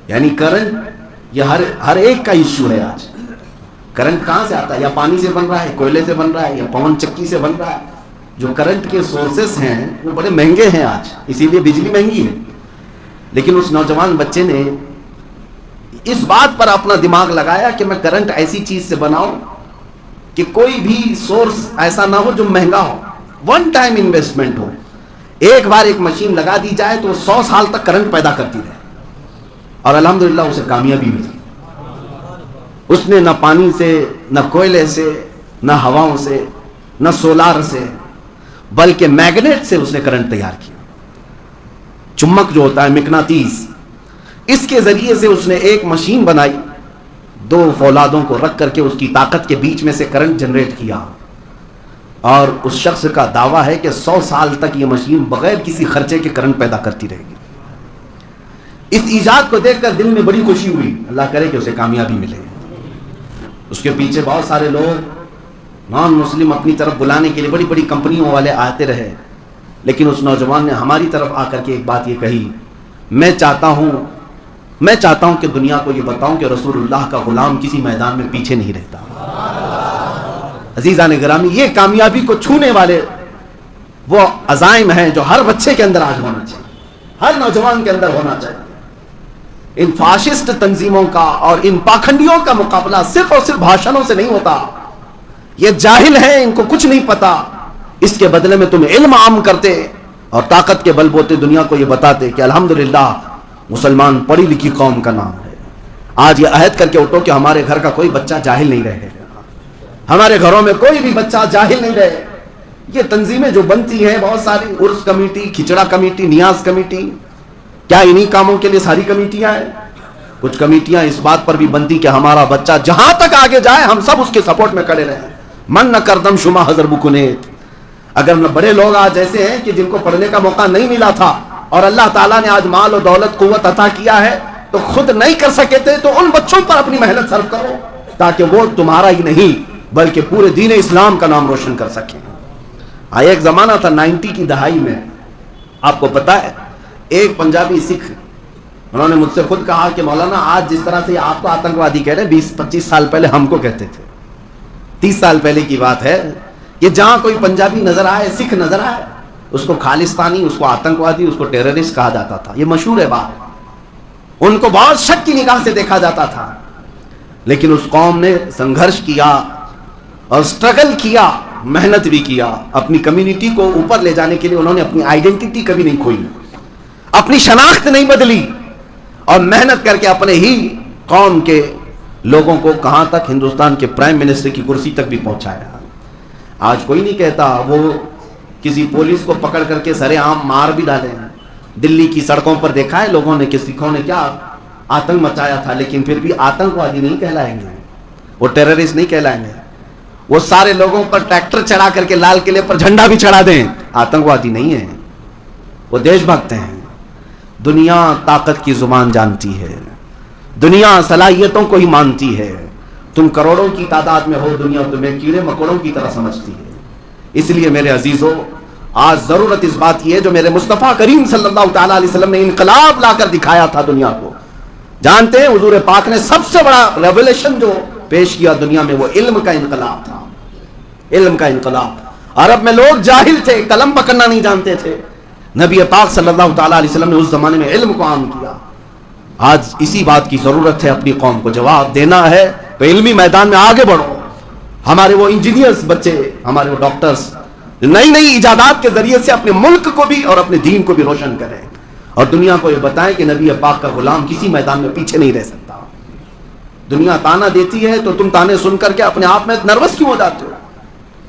Speaker 1: یعنی کرنٹ, یہ ہر ایک کا ایشو ہے آج. کرنٹ کہاں سے آتا ہے؟ یا پانی سے بن رہا ہے, کوئلے سے بن رہا ہے, یا پون چکی سے بن رہا ہے. جو کرنٹ کے سورسز ہیں وہ بڑے مہنگے ہیں آج, اسی لیے بجلی مہنگی ہے. لیکن اس نوجوان بچے نے اس بات پر اپنا دماغ لگایا کہ میں کرنٹ ایسی چیز سے بناؤں کہ کوئی بھی سورس ایسا نہ ہو جو مہنگا ہو, ون ٹائم انویسٹمنٹ ہو. ایک بار ایک مشین لگا دی جائے تو 100 سال تک کرنٹ پیدا کرتی رہے, اور الحمدللہ اسے کامیابی ملی. اس نے نہ پانی سے, نہ کوئلے سے, نہ ہواؤں سے, نہ سولار سے, بلکہ میگنیٹ سے اس نے کرنٹ تیار کیا. چمک جو ہوتا ہے, مقناطیس, اس کے ذریعے سے اس نے ایک مشین بنائی, 2 فولادوں کو رکھ کر کے اس کی طاقت کے بیچ میں سے کرنٹ جنریٹ کیا. اور اس شخص کا دعویٰ ہے کہ 100 سال تک یہ مشین بغیر کسی خرچے کے کرنٹ پیدا کرتی رہے گی. اس ایجاد کو دیکھ کر دل میں بڑی خوشی ہوئی, اللہ کرے کہ اسے کامیابی ملے. اس کے پیچھے بہت سارے لوگ نان مسلم اپنی طرف بلانے کے لیے بڑی بڑی کمپنیوں والے آتے رہے, لیکن اس نوجوان نے ہماری طرف آ کر کے ایک بات یہ کہی, میں چاہتا ہوں کہ دنیا کو یہ بتاؤں کہ رسول اللہ کا غلام کسی میدان میں پیچھے نہیں رہتا. عزیزان گرامی, یہ کامیابی کو چھونے والے وہ عزائم ہیں جو ہر بچے کے اندر آج ہونا چاہیے, ہر نوجوان کے اندر ہونا چاہیے. ان فاشسٹ تنظیموں کا اور ان پاکھنڈیوں کا مقابلہ صرف اور صرف بھاشنوں سے نہیں ہوتا. یہ جاہل ہیں, ان کو کچھ نہیں پتا. اس کے بدلے میں تم علم عام کرتے اور طاقت کے بل بوتے دنیا کو یہ بتاتے کہ الحمدللہ مسلمان پڑھی لکھی قوم کا نام ہے. آج یہ عہد کر کے اٹھو کہ ہمارے گھر کا کوئی بچہ جاہل نہیں رہے, ہمارے گھروں میں کوئی بھی بچہ جاہل نہیں رہے. یہ تنظیمیں جو بنتی ہیں بہت ساری, عرس کمیٹی, کھچڑا کمیٹی, نیاز کمیٹی, کیا انہی کاموں کے لیے ساری کمیٹیاں ہیں؟ کچھ کمیٹیاں اس بات پر بھی بنتی کہ ہمارا بچہ جہاں تک آگے جائے ہم سب اس کے سپورٹ میں کھڑے رہیں. من نہ کردم شما حضر بکنیت. اگر بڑے لوگ آج ایسے ہیں کہ جن کو پڑھنے کا موقع نہیں ملا تھا اور اللہ تعالیٰ نے آج مال و دولت قوت عطا کیا ہے تو خود نہیں کر سکے تھے, تو ان بچوں پر اپنی محنت صرف کرو تاکہ وہ تمہارا ہی نہیں بلکہ پورے دین اسلام کا نام روشن کر سکیں. ایک زمانہ تھا 90 کی دہائی میں, آپ کو پتا ہے, ایک پنجابی سکھ, انہوں نے مجھ سے خود کہا کہ مولانا آج جس طرح سے آپ کو آتنکوادی کہہ رہے ہیں 20-25 سال پہلے ہم کو کہتے تھے. 30 سال پہلے کی بات ہے. یہ جہاں کوئی پنجابی نظر آئے, سکھ نظر آئے, اس کو خالستانی, اس کو آتنکوادی, اس کو ٹیررسٹ کہا جاتا تھا. یہ مشہور ہے بات. ان کو بہت شک کی نگاہ سے دیکھا جاتا تھا. لیکن اس قوم نے سنگھرش کیا اور سٹرگل کیا, محنت بھی کیا. اپنی کمیونٹی کو اوپر لے جانے کے لیے انہوں نے اپنی آئیڈینٹی کبھی نہیں کھوئی, اپنی شناخت نہیں بدلی, اور محنت کر کے اپنے ہی قوم کے لوگوں کو کہاں تک, ہندوستان کے پرائم منسٹر کی کرسی تک بھی پہنچایا. آج کوئی نہیں کہتا وہ کسی پولیس کو پکڑ کر کے سرے عام مار بھی ڈالیں, دلی کی سڑکوں پر دیکھا ہے لوگوں نے کہ سکھوں نے کیا آتنک مچایا تھا، لیکن پھر بھی آتنکوادی نہیں کہلائیں گے، وہ ٹیررسٹ نہیں کہلائیں گے. وہ سارے لوگوں پر ٹریکٹر چڑھا کر کے لال قلعے پر جھنڈا بھی چڑھا دیں، آتنکوادی نہیں ہیں، وہ دیش بھکت ہیں. دنیا طاقت کی زبان جانتی ہے، دنیا صلاحیتوں کو ہی مانتی ہے. تم کروڑوں کی تعداد میں ہو، دنیا تمہیں کیڑے مکوڑوں کی طرح سمجھتی ہے. اس لیے میرے عزیزو، آج ضرورت اس بات کی ہے جو میرے مصطفیٰ کریم صلی اللہ تعالیٰ علیہ وسلم نے انقلاب لا کر دکھایا تھا دنیا کو. جانتے ہیں حضور پاک نے سب سے بڑا ریولیشن جو پیش کیا دنیا میں، وہ علم کا انقلاب تھا. علم کا انقلاب. عرب میں لوگ جاہل تھے، قلم پکڑنا نہیں جانتے تھے. نبی پاک صلی اللہ تعالیٰ علیہ وسلم نے اس زمانے میں علم کو عام کیا. آج اسی بات کی ضرورت ہے، اپنی قوم کو جواب دینا ہے تو علمی میدان میں آگے بڑھو. ہمارے وہ انجینئرز بچے، ہمارے وہ ڈاکٹرز نئی نئی ایجادات کے ذریعے سے اپنے ملک کو بھی اور اپنے دین کو بھی روشن کریں، اور دنیا کو یہ بتائیں کہ نبی پاک کا غلام کسی میدان میں پیچھے نہیں رہ سکتا. دنیا تانا دیتی ہے تو تم تانے سن کر کے اپنے آپ میں نروس کیوں ہو جاتے ہو؟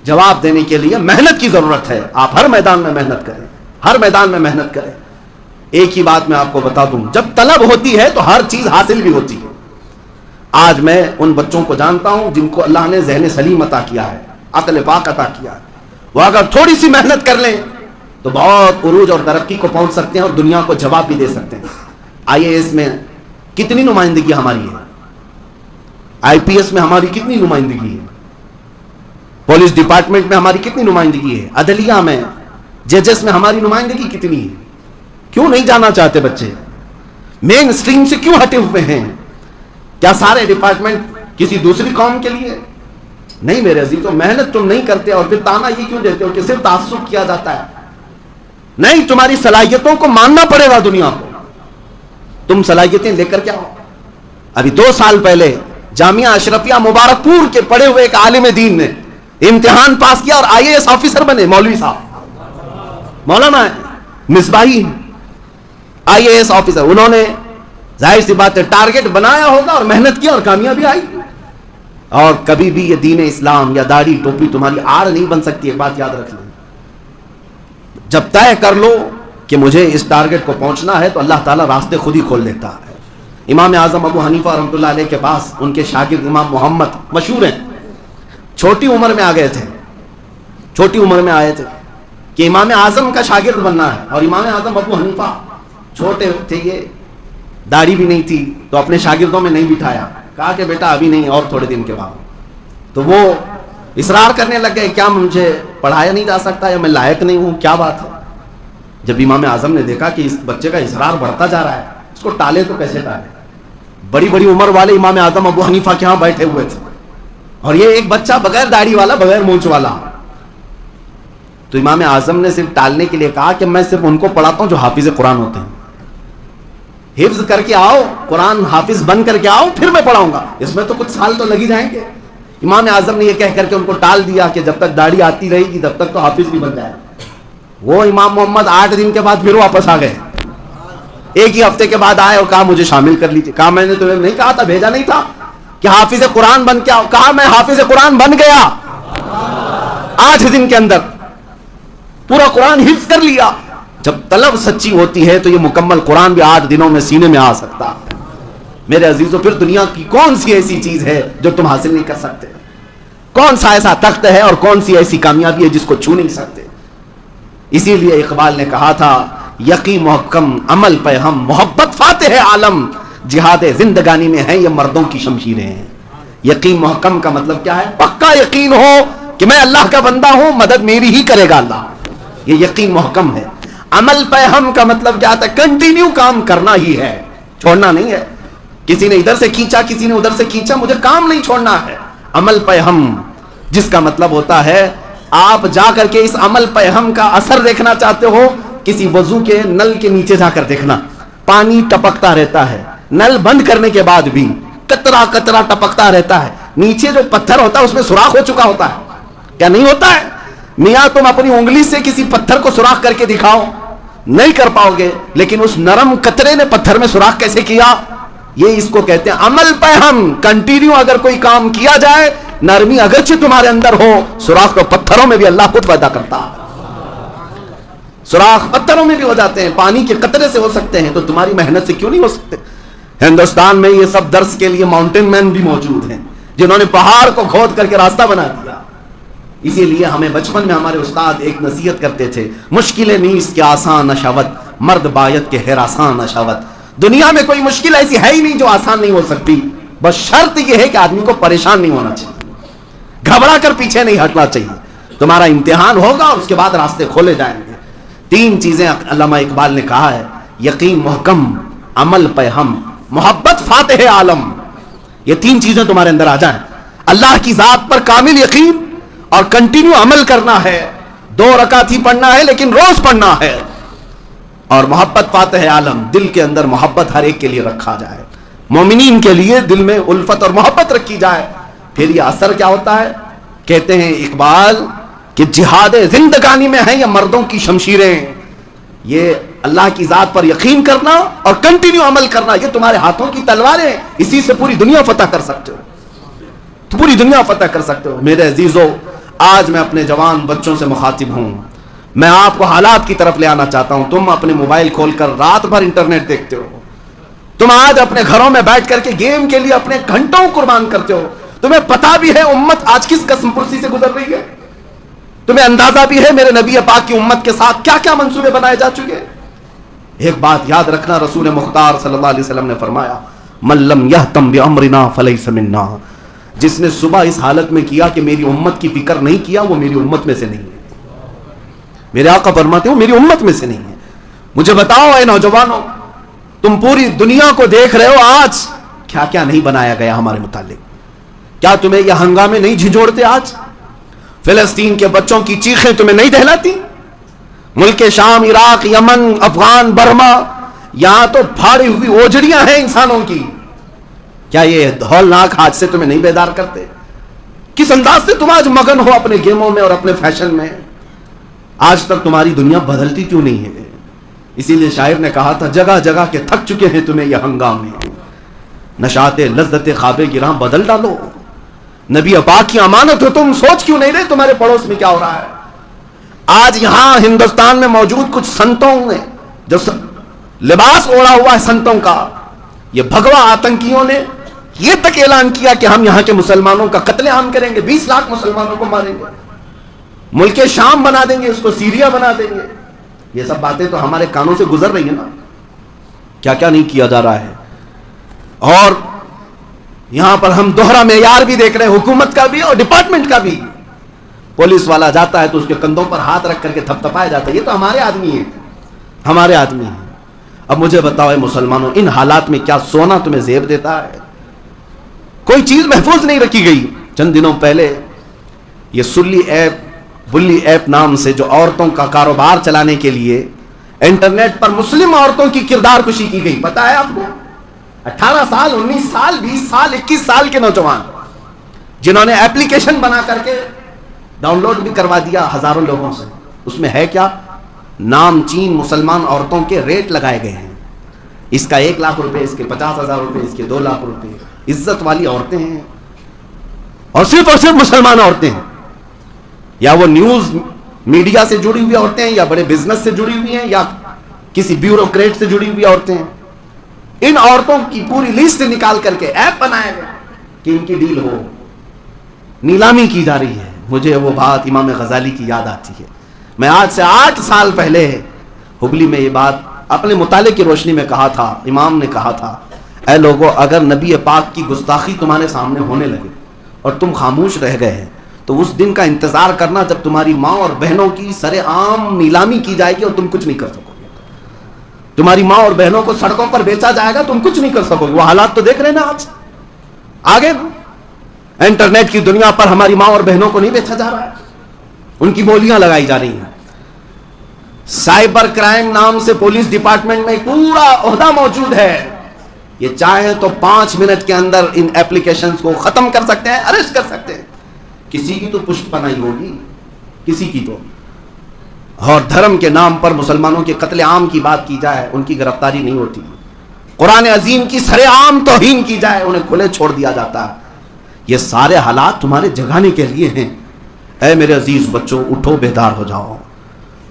Speaker 1: جواب دینے کے لیے محنت کی ضرورت ہے. آپ ہر میدان میں محنت کریں، ہر میدان میں محنت کریں. ایک ہی بات میں آپ کو بتا دوں، جب طلب ہوتی ہے تو ہر چیز حاصل بھی ہوتی ہے. آج میں ان بچوں کو جانتا ہوں جن کو اللہ نے ذہن سلیم عطا کیا ہے، عقل پاک عطا کیا ہے. وہ اگر تھوڑی سی محنت کر لیں تو بہت عروج اور ترقی کو پہنچ سکتے ہیں اور دنیا کو جواب بھی دے سکتے ہیں. آئی اے ایس میں کتنی نمائندگی ہماری ہے، آئی پی ایس میں ہماری کتنی نمائندگی ہے، پولیس ڈپارٹمنٹ میں ہماری کتنی نمائندگی ہے، عدلیہ میں، ججز میں ہماری نمائندگی کتنی ہے. کیوں نہیں جانا چاہتے بچے؟ مین سٹریم سے کیوں ہٹے ہوئے ہیں؟ کیا سارے ڈپارٹمنٹ کسی دوسری قوم کے لیے؟ نہیں میرے عزیزو، محنت تم نہیں کرتے اور پھر تانا یہ کیوں دیتے ہو کہ صرف تعصب کیا جاتا ہے؟ نہیں، تمہاری صلاحیتوں کو ماننا پڑے گا دنیا کو. تم صلاحیتیں لے کر کیا ہو؟ ابھی 2 سال پہلے جامعہ اشرفیہ مبارک پور کے پڑھے ہوئے ایک عالم دین نے امتحان پاس کیا اور آئی اے ایس آفیسر بنے. مولوی صاحب، مولانا مصباحی آئی اے ایس آفیسر. انہوں نے ظاہر سی بات ہے ٹارگٹ بنایا ہوگا اور محنت کی اور کامیابی آئی. اور کبھی بھی یہ دین اسلام یا داڑھی ٹوپی تمہاری آڑ نہیں بن سکتی. ایک بات یاد رکھ لیں، جب طے کر لو کہ مجھے اس ٹارگٹ کو پہنچنا ہے تو اللہ تعالیٰ راستے خود ہی کھول دیتا ہے. امام اعظم ابو حنیفہ رحمۃ اللہ علیہ کے پاس ان کے شاگرد امام محمد مشہور ہیں، چھوٹی عمر میں آ گئے تھے، چھوٹی عمر میں آئے تھے کہ امام اعظم کا شاگرد بننا ہے. اور امام اعظم ابو حنیفہ چھوٹے تھے، یہ داڑھی بھی نہیں تھی، تو اپنے شاگردوں میں نہیں بٹھایا، کہا کہ بیٹا ابھی نہیں، اور تھوڑے دن کے بعد. تو وہ اصرار کرنے لگ گئے، کیا مجھے پڑھایا نہیں جا سکتا یا میں لائق نہیں ہوں، کیا بات ہے؟ جب امام اعظم نے دیکھا کہ اس بچے کا اصرار بڑھتا جا رہا ہے، اس کو ٹالے تو کیسے ٹالے. بڑی بڑی عمر والے امام اعظم ابو حنیفہ کے ہاں بیٹھے ہوئے تھے اور یہ ایک بچہ بغیر داڑھی والا، بغیر مونچھ والا. تو امام اعظم نے صرف ٹالنے کے لیے کہا کہ میں صرف ان کو پڑھاتا ہوں جو حافظ قرآن ہوتے ہیں، حفظ کر کے آؤ، قرآن حافظ بن کر کے آؤ، پھر میں پڑھاؤں گا، اس میں تو کچھ سال تو لگ ہی جائیں گے. امام اعظم نے یہ کہہ کر کے ان کو ٹال دیا کہ جب تک داڑھی آتی رہے گی تب تک تو حافظ بھی بن جائے. وہ امام محمد 8 دن کے بعد پھر واپس آ گئے. ایک ہی ہفتے کے بعد آئے اور کہا مجھے شامل کر لیجیے. کہا میں نے تمہیں نہیں کہا تھا، بھیجا نہیں تھا کہ حافظ قرآن بن کے آؤ؟ کہا میں حافظ قرآن بن گیا. 8 دن کے اندر پورا قرآن حفظ کر لیا. جب طلب سچی ہوتی ہے تو یہ مکمل قرآن بھی 8 دنوں میں سینے میں آ سکتا ہے. میرے عزیزوں، پھر دنیا کی کون سی ایسی چیز ہے جو تم حاصل نہیں کر سکتے؟ کون سا ایسا تخت ہے اور کون سی ایسی کامیابی ہے جس کو چھو نہیں سکتے؟ اسی لیے اقبال نے کہا تھا، یقین محکم عمل پہ ہم، محبت فاتح عالم، جہاد زندگانی میں ہے یہ مردوں کی شمشیریں ہیں. یقین محکم کا مطلب کیا ہے؟ پکا یقین ہو کہ میں اللہ کا بندہ ہوں، مدد میری ہی کرے گا اللہ. یہ یقین محکم ہے. عمل پہ ہم کا مطلب کیا ہے؟ کنٹینیو کام کرنا ہی ہے، چھوڑنا نہیں ہے. کسی نے ادھر سے کھینچا، کسی نے ادھر سے کھینچا، مجھے کام نہیں چھوڑنا ہے. عمل پہ ہم، جس کا مطلب ہوتا ہے آپ جا کر کے اس عمل پہ ہم کا اثر دیکھنا چاہتے ہو، کسی وضو کے نل کے نیچے جا کر دیکھنا، پانی ٹپکتا رہتا ہے، نل بند کرنے کے بعد بھی قطرہ قطرہ ٹپکتا رہتا ہے. نیچے جو پتھر ہوتا ہے اس میں سوراخ ہو چکا ہوتا ہے، کیا نہیں ہوتا ہے؟ میاں تم اپنی انگلی سے کسی پتھر کو سوراخ کر کے دکھاؤ، نہیں کر پاؤ گے، لیکن اس نرم قطرے نے پتھر میں سوراخ کیسے کیا؟ یہ اس کو کہتے ہیں عمل پہ ہم. کنٹینیو اگر کوئی کام کیا جائے، نرمی اگرچہ تمہارے اندر ہو، سوراخ تو پتھروں میں بھی اللہ خود پیدا کرتا. سوراخ پتھر گھروں میں بھی ہو جاتے ہیں, پانی کے قطرے سے ہو سکتے ہیں, تو تمہاری محنت سے کیوں نہیں ہو سکتے؟ ہندوستان میں یہ سب درس کے لیے ماؤنٹین مین بھی موجود ہیں جنہوں نے پہاڑ کو کھود کر کے راستہ بنا دیا. اسی لیے ہمیں بچپن میں ہمارے استاد ایک نصیحت کرتے تھے, مشکلیں نیست کے آسان نشاوت, مرد باید کے حراسان نشاوت. دنیا میں کوئی مشکل ایسی ہے ہی نہیں جو آسان نہیں ہو سکتی, بس شرط یہ ہے کہ آدمی کو پریشان نہیں ہونا چاہیے, گھبرا کر پیچھے نہیں ہٹنا چاہیے. تمہارا امتحان ہوگا اور اس کے بعد راستے کھولے جائیں گے. 3 چیزیں علامہ اقبال نے کہا ہے, یقین محکم, عمل پہ ہم, محبت فاتح عالم. یہ 3 چیزیں تمہارے اندر آ جائیں, اللہ کی ذات پر کامل یقین اور کنٹینیو عمل کرنا ہے, 2 رکعت ہی پڑھنا ہے لیکن روز پڑھنا ہے, اور محبت فاتح عالم, دل کے اندر محبت ہر ایک کے لیے رکھا جائے, مومنین کے لیے دل میں الفت اور محبت رکھی جائے. پھر یہ اثر کیا ہوتا ہے؟ کہتے ہیں اقبال کہ جہاد زندگانی میں ہیں یہ مردوں کی شمشیریں. یہ اللہ کی ذات پر یقین کرنا اور کنٹینیو عمل کرنا, یہ تمہارے ہاتھوں کی تلواریں ہیں, اسی سے پوری دنیا فتح کر سکتے ہو, پوری دنیا فتح کر سکتے ہو. میرے عزیزو, آج میں اپنے جوان بچوں سے مخاطب ہوں, میں آپ کو حالات کی طرف لے آنا چاہتا ہوں. تم اپنے موبائل کھول کر رات بھر انٹرنیٹ دیکھتے ہو, تم آج اپنے گھروں میں بیٹھ کر کے گیم کے لیے اپنے گھنٹوں قربان کرتے ہو. تمہیں پتا بھی ہے امت آج کس قسم پرسی سے گزر رہی ہے, تمہیں اندازہ بھی ہے میرے نبی پاک کی امت کے ساتھ کیا کیا منصوبے بنائے جا چکے. ایک بات یاد رکھنا, رسول مختار صلی اللہ علیہ وسلم نے فرمایا, من لم یہتم بامرنا فلیس منا. جس نے صبح اس حالت میں کیا کہ میری امت کی فکر نہیں کیا, وہ میری امت میں سے نہیں ہے. میرے آقا فرماتے ہیں وہ میری امت میں سے نہیں ہے. مجھے بتاؤ اے نوجوانوں, تم پوری دنیا کو دیکھ رہے ہو, آج کیا کیا نہیں بنایا گیا ہمارے متعلق. کیا تمہیں یہ ہنگامے نہیں جھنجھوڑتے؟ آج فلسطین کے بچوں کی چیخیں تمہیں نہیں دہلاتی؟ ملک شام, عراق, یمن, افغان, برما, یہاں تو پھاڑی ہوئی اوجڑیاں ہیں انسانوں کی. کیا یہ ہولناک حادثے تمہیں نہیں بیدار کرتے؟ کس انداز سے تم آج مگن ہو اپنے گیموں میں اور اپنے فیشن میں؟ آج تک تمہاری دنیا بدلتی کیوں نہیں ہے؟ اسی لیے شاعر نے کہا تھا, جگہ جگہ کے تھک چکے ہیں تمہیں یہ ہنگامے, نشاط لذت خواب گراں بدل ڈالو. نبی پاک کی امانت ہو, تم سوچ کیوں نہیں رہے تمہارے پڑوس میں کیا ہو رہا ہے؟ آج یہاں ہندوستان میں موجود کچھ سنتوں نے جو لباس اوڑا ہوا ہے سنتوں کا, یہ بھگوا آتنکیوں نے یہ تک اعلان کیا کہ ہم یہاں کے مسلمانوں کا قتل عام کریں گے, 20 لاکھ مسلمانوں کو ماریں گے, ملک شام بنا دیں گے, اس کو سیریا بنا دیں گے. یہ سب باتیں تو ہمارے کانوں سے گزر رہی ہیں نا. کیا کیا نہیں کیا جا رہا ہے. اور یہاں پر ہم دوہرا معیار بھی دیکھ رہے ہیں, حکومت کا بھی اور ڈپارٹمنٹ کا بھی. پولیس والا جاتا ہے تو اس کے کندھوں پر ہاتھ رکھ کر کے تھپ تھپایا جاتا ہے, یہ تو ہمارے آدمی ہیں, ہمارے آدمی ہیں. اب مجھے بتاؤ اے مسلمانوں, ان حالات میں کیا سونا تمہیں زیب دیتا ہے؟ کوئی چیز محفوظ نہیں رکھی گئی. چند دنوں پہلے یہ سلی ایپ, بلی ایپ نام سے جو عورتوں کا کاروبار چلانے کے لیے انٹرنیٹ پر مسلم عورتوں کی کردار کشی کی گئی. پتا ہے آپ کو, 18 سال, 19 سال, 20 سال, 21 سال کے نوجوان جنہوں نے ایپلیکیشن بنا کر کے ڈاؤن لوڈ بھی کروا دیا ہزاروں لوگوں سے. اس میں ہے کیا؟ نام چین مسلمان عورتوں کے ریٹ لگائے گئے ہیں, اس کا 1 لاکھ روپے, اس کے 50,000 روپے, اس کے 2 لاکھ روپے. عزت والی عورتیں ہیں اور صرف مسلمان عورتیں ہیں, یا وہ نیوز میڈیا سے جڑی ہوئی عورتیں ہیں, یا بڑے بزنس سے جڑی ہوئی ہیں, یا کسی بیوروکریٹ سے جڑی ہوئی عورتیں ہیں. ان عورتوں کی پوری لسٹ نکال کر کے ایپ بنایا گیا کہ ان کی ڈیل ہو, نیلامی کی جا رہی ہے. مجھے وہ بات امام غزالی کی یاد آتی ہے. میں آج سے 8 سال پہلے ہبلی میں یہ بات اپنے مطالعے کی روشنی میں کہا تھا. امام نے کہا تھا, اے لوگو, اگر نبی پاک کی گستاخی تمہارے سامنے ہونے لگے اور تم خاموش رہ گئے ہیں تو اس دن کا انتظار کرنا جب تمہاری ماں اور بہنوں کی سر عام نیلامی کی جائے گی اور تم کچھ نہیں کر سکو گے. تمہاری ماں اور بہنوں کو سڑکوں پر بیچا جائے گا, تم کچھ نہیں کر سکو گے. وہ حالات تو دیکھ رہے ہیں نا آج آگے. انٹرنیٹ کی دنیا پر ہماری ماں اور بہنوں کو نہیں بیچا جا رہا ہے, ان کی بولیاں لگائی جا رہی ہیں. سائبر کرائم نام سے پولیس ڈپارٹمنٹ میں ایک پورا عہدہ موجود ہے. یہ چاہے تو 5 منٹ کے اندر ان ایپلیکیشنز کو ختم کر سکتے ہیں, اریسٹ کر سکتے ہیں. کسی کی تو پشت پناہی ہوگی, کسی کی تو. اور دھرم کے نام پر مسلمانوں کے قتل عام کی بات کی جائے, ان کی گرفتاری نہیں ہوتی. قرآن عظیم کی سر عام توہین کی جائے, انہیں کھلے چھوڑ دیا جاتا ہے. یہ سارے حالات تمہارے جگانے کے لیے ہیں. اے میرے عزیز بچوں, اٹھو, بیدار ہو جاؤ.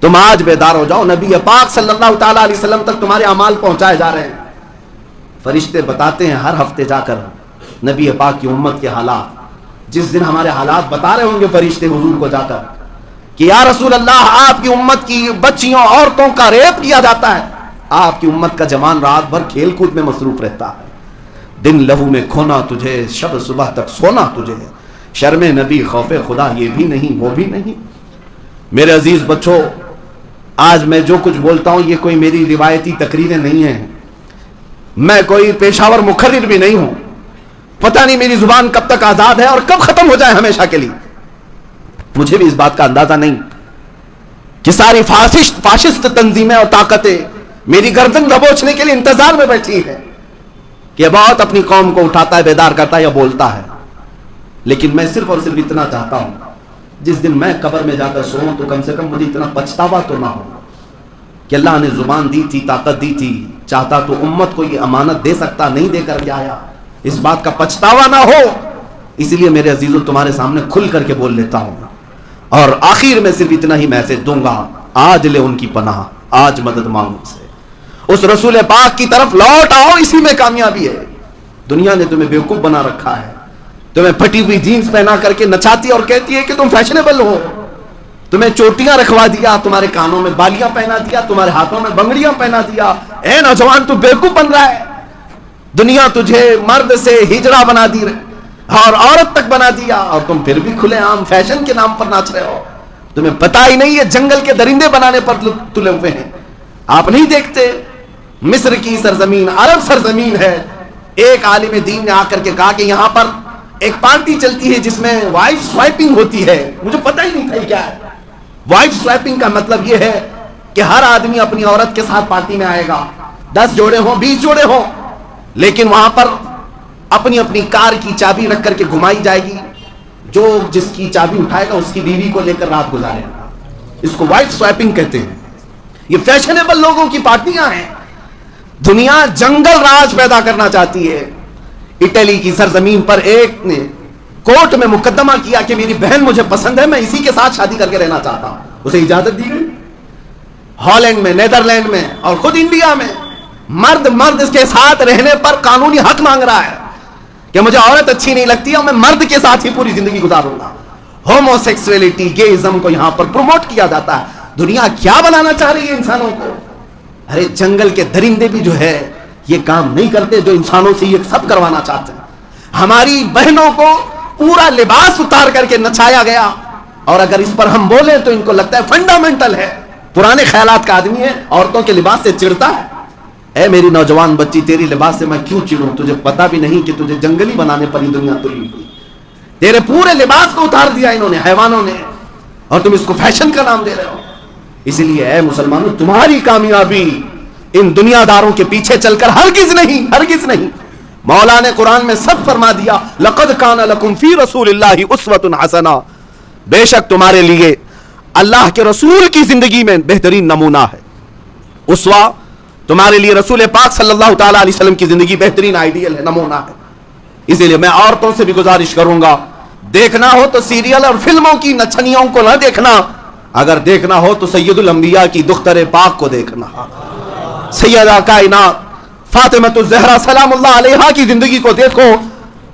Speaker 1: تم آج بیدار ہو جاؤ، نبی پاک صلی اللہ تعالیٰ علیہ وسلم تک تمہارے اعمال پہنچائے جا رہے ہیں. فرشتے بتاتے ہیں ہر ہفتے جا کر نبی پاک کی امت کے حالات. جس دن ہمارے حالات بتا رہے ہوں گے فرشتے حضور کو جا کر کہ یا رسول اللہ آپ کی امت کی بچیوں عورتوں کا ریپ کیا جاتا ہے، آپ کی امت کا جوان رات بھر کھیل کود میں مصروف رہتا ہے، دن لہو میں کھونا تجھے، شب صبح تک سونا تجھے، شرم نبی خوف خدا یہ بھی نہیں وہ بھی نہیں. میرے عزیز بچوں، آج میں جو کچھ بولتا ہوں یہ کوئی میری روایتی تقریریں نہیں ہیں، میں کوئی پیشاور مقرر بھی نہیں ہوں. پتہ نہیں میری زبان کب تک آزاد ہے اور کب ختم ہو جائے ہمیشہ کے لیے. مجھے بھی اس بات کا اندازہ نہیں کہ ساری فاشسٹ تنظیمیں اور طاقتیں میری گردن دبوچنے کے لیے انتظار میں بیٹھی ہیں کہ بہت اپنی قوم کو اٹھاتا ہے، بیدار کرتا ہے یا بولتا ہے. لیکن میں صرف اور صرف اتنا چاہتا ہوں جس دن میں قبر میں جا کر سوؤں تو کم سے کم مجھے اتنا پچھتاوا تو نہ ہو کہ اللہ نے زبان دی تھی، طاقت دی تھی، چاہتا تو امت کو یہ امانت دے سکتا، نہیں دے کر کے آیا، اس بات کا پچھتاوا نہ ہو. اس لیے میرے عزیزوں تمہارے سامنے کھل کر کے بول لیتا ہوں اور آخر میں صرف اتنا ہی میسج دوں گا، آج لے ان کی پناہ، آج مدد مانگو سے، اس رسول پاک کی طرف لوٹ آؤ، اسی میں کامیابی ہے. دنیا نے تمہیں بیوقوف بنا رکھا ہے، تمہیں پھٹی ہوئی جینس پہنا کر کے نچاتی اور کہتی ہے کہ تم فیشنیبل ہو، تمہیں چوٹیاں رکھوا دیا، تمہارے کانوں میں بالیاں پہنا دیا، تمہارے ہاتھوں میں بنگڑیاں پہنا دیا. اے نوجوان تو بیوقوف بن رہا ہے، دنیا تجھے مرد سے ہجڑا بنا دی اور عورت تک بنا دیا اور تم پھر بھی کھلے عام فیشن کے نام پر ناچ رہے ہو. تمہیں پتہ ہی نہیں یہ جنگل کے درندے بنانے پر تلے ہوئے ہیں. آپ نہیں دیکھتے مصر کی سرزمین عرب سرزمین ہے، ایک عالم دین نے آ کر کے کہا کہ یہاں پر ایک پارٹی چلتی ہے جس میں وائف سوائپنگ ہوتی ہے. مجھے پتہ ہی نہیں تھا یہ کیا ہے. وائف سوائپنگ کا مطلب یہ ہے کہ ہر آدمی اپنی عورت کے ساتھ پارٹی میں آئے گا، 10 جوڑے ہوں 20 جوڑے ہوں، لیکن وہاں پر اپنی اپنی کار کی چابی رکھ کر کے گھمائی جائے گی، جو جس کی چابی اٹھائے گا اس کی بیوی کو لے کر رات گزارے گا. اس کو وائف سوائپنگ کہتے ہیں. یہ فیشنیبل لوگوں کی پارٹیاں ہیں. دنیا جنگل راج پیدا کرنا چاہتی ہے. اٹلی کی سرزمین پر ایک نے کورٹ میں مقدمہ کیا کہ میری بہن مجھے پسند ہے، میں اسی کے ساتھ شادی کر کے رہنا چاہتا ہوں. اسے اجازت دی گئی. ہالینڈ میں، نیدرلینڈ میں اور خود انڈیا میں مرد اس کے ساتھ رہنے پر قانونی حق مانگ رہا ہے کہ مجھے عورت اچھی نہیں لگتی اور میں مرد کے ساتھ ہی پوری زندگی گزاروں گا. ہومو سیکسولیٹی، گےازم کو یہاں پر پروموٹ کیا جاتا ہے. دنیا کیا بنانا چاہ رہی ہے انسانوں کو؟ ارے جنگل کے درندے بھی جو ہے یہ کام نہیں کرتے جو انسانوں سے یہ سب کروانا چاہتے ہیں. ہماری بہنوں کو پورا لباس اتار کر کے نچایا گیا اور اگر اس پر ہم بولیں تو ان کو لگتا ہے فنڈامنٹل ہے، پرانے خیالات کا آدمی ہے، عورتوں کے لباس سے چڑھتا ہے. اے میری نوجوان بچی، تیری لباس سے میں کیوں چڑھوں؟ تجھے پتا بھی نہیں کہ تجھے جنگلی بنانے پر ہی دنیا تلی ہوئی. تیرے پورے لباس کو اتار دیا انہوں نے، حیوانوں نے، اور تم اس کو فیشن کا نام دے رہے ہو. اسی لیے اے مسلمانوں، تمہاری کامیابی ان دنیا داروں کے پیچھے چل کر ہرگز نہیں، ہرگز نہیں. مولا نے قرآن میں سب فرما دیا، لقد کان لکم فی رسول اللہ اسوۃ حسنہ، بے شک تمہارے لیے اللہ کے رسول کی زندگی میں بہترین نمونہ ہے. اسوہ تمہارے لیے رسول پاک صلی اللہ تعالیٰ علیہ وسلم کی زندگی بہترین آئیڈیل ہے، نمونہ ہے. اسی لیے میں عورتوں سے بھی گزارش کروں گا، دیکھنا ہو تو سیریل اور فلموں کی نچنیوں کو نہ دیکھنا، اگر دیکھنا ہو تو سید الانبیاء کی دختر پاک کو دیکھنا. سیدہ کائنات فاطمۃ الزہرا سلام اللہ علیہا کی زندگی کو دیکھو،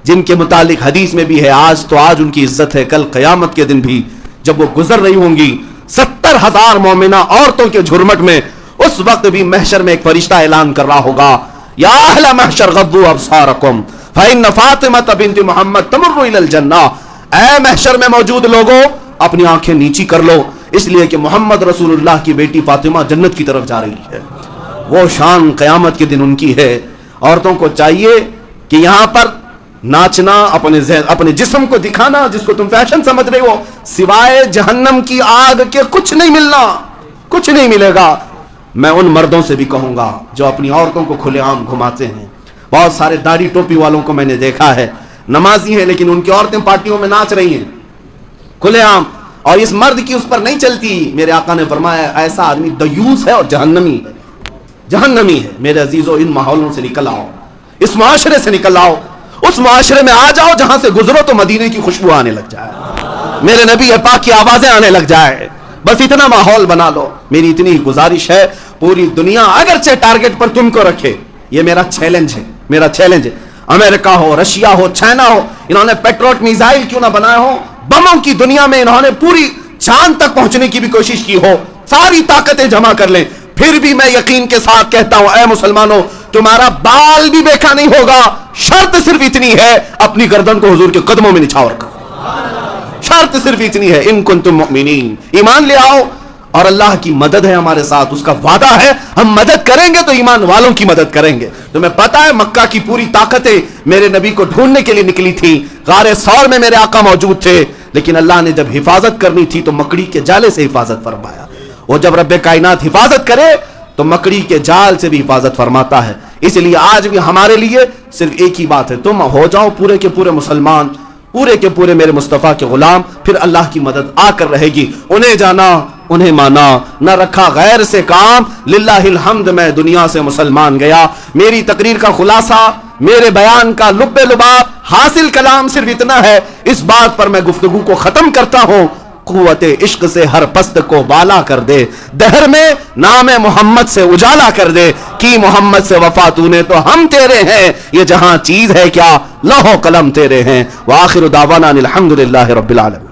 Speaker 1: جن کے متعلق حدیث میں بھی ہے آج تو آج ان کی عزت ہے، کل قیامت کے دن بھی جب وہ گزر رہی ہوں گی 70,000 مومنہ عورتوں کے جھرمٹ میں، اس وقت بھی محشر میں ایک فرشتہ اعلان کر رہا ہوگا، یا اہل محشر غضوا ابصارکم فإن فاطمہ بنت محمد تمر الی الجنہ. اے محشر میں موجود لوگوں، اپنی آنکھیں نیچی کر لو، اس لیے کہ محمد رسول اللہ کی بیٹی فاطمہ جنت کی طرف جا رہی ہے. وہ شان قیامت کے دن ان کی ہے. عورتوں کو چاہیے کہ یہاں پر ناچنا، اپنے جسم کو دکھانا جس کو تم فیشن سمجھ رہے ہو، سوائے جہنم کی آگ کے کچھ نہیں ملنا، کچھ نہیں ملے گا. میں ان مردوں سے بھی کہوں گا جو اپنی عورتوں کو کھلے عام گھماتے ہیں. بہت سارے داڑھی ٹوپی والوں کو میں نے دیکھا ہے، نمازی ہیں لیکن ان کی عورتیں پارٹیوں میں ناچ رہی ہیں کھلے عام، اور اس مرد کی اس پر نہیں چلتی. میرے آقا نے فرمایا ایسا آدمی دیوس ہے اور جہنمی ہے، جہنمی ہے. میرے عزیزو، ان ماحولوں سے نکل آؤ، اس معاشرے سے نکل آؤ، اس معاشرے میں آ جاؤ جہاں سے گزرو تو مدینے کی خوشبو آنے لگ جائے، میرے نبی پاک کی آوازیں آنے لگ جائے، بس اتنا ماحول بنا لو. میری اتنی گزارش ہے, پوری دنیا اگرچہ ٹارگٹ پر تم کو رکھے, یہ میرا چیلنج ہے, میرا چیلنج ہے. امریکہ ہو, رشیا ہو, چائنا ہو, انہوں نے پیٹروٹ میزائل کیوں نہ بنائے ہو, بموں کی دنیا میں انہوں نے پوری چاند تک پہنچنے کی بھی کوشش کی ہو, ساری طاقتیں جمع کر لیں, پھر بھی میں یقین کے ساتھ کہتا ہوں اے مسلمانوں, تمہارا بال بھی بیکا نہیں ہوگا. شرط صرف اتنی ہے, اپنی گردن کو حضور کے قدموں میں نچھاور کرو. شرط صرف اتنی ہے, ان کنتم مؤمنین, ایمان لے آؤ. اور اللہ کی مدد ہے ہمارے ساتھ, اس کا وعدہ ہے ہم مدد کریں گے تو ایمان والوں کی مدد کریں گے. تمہیں پتا ہے مکہ کی پوری طاقتیں میرے نبی کو ڈھونڈنے کے لیے نکلی تھی, غار ثور میں میرے آقا موجود تھے, لیکن اللہ نے جب حفاظت کرنی تھی تو مکڑی کے جالے سے حفاظت فرمایا. اور جب رب کائنات حفاظت کرے تو مکڑی کے جال سے بھی حفاظت فرماتا ہے. اس لیے آج بھی ہمارے لیے صرف ایک ہی بات ہے, تم ہو جاؤ پورے کے پورے مسلمان, پورے کے پورے میرے مصطفیٰ کے غلام, پھر اللہ کی مدد آ کر رہے گی. انہیں جانا, انہیں مانا, نہ رکھا غیر سے کام, للہ الحمد میں دنیا سے مسلمان گیا. میری تقریر کا خلاصہ, میرے بیان کا لب لباب, حاصل کلام صرف اتنا ہے. اس بات پر میں گفتگو کو ختم کرتا ہوں, قوت عشق سے ہر پست کو بالا کر دے, دہر میں نام محمد سے اجالا کر دے, کی محمد سے وفا تو نے تو ہم تیرے ہیں, یہ جہاں چیز ہے کیا لوح و قلم تیرے ہیں. وآخر دعوانا الحمدللہ رب العالمین.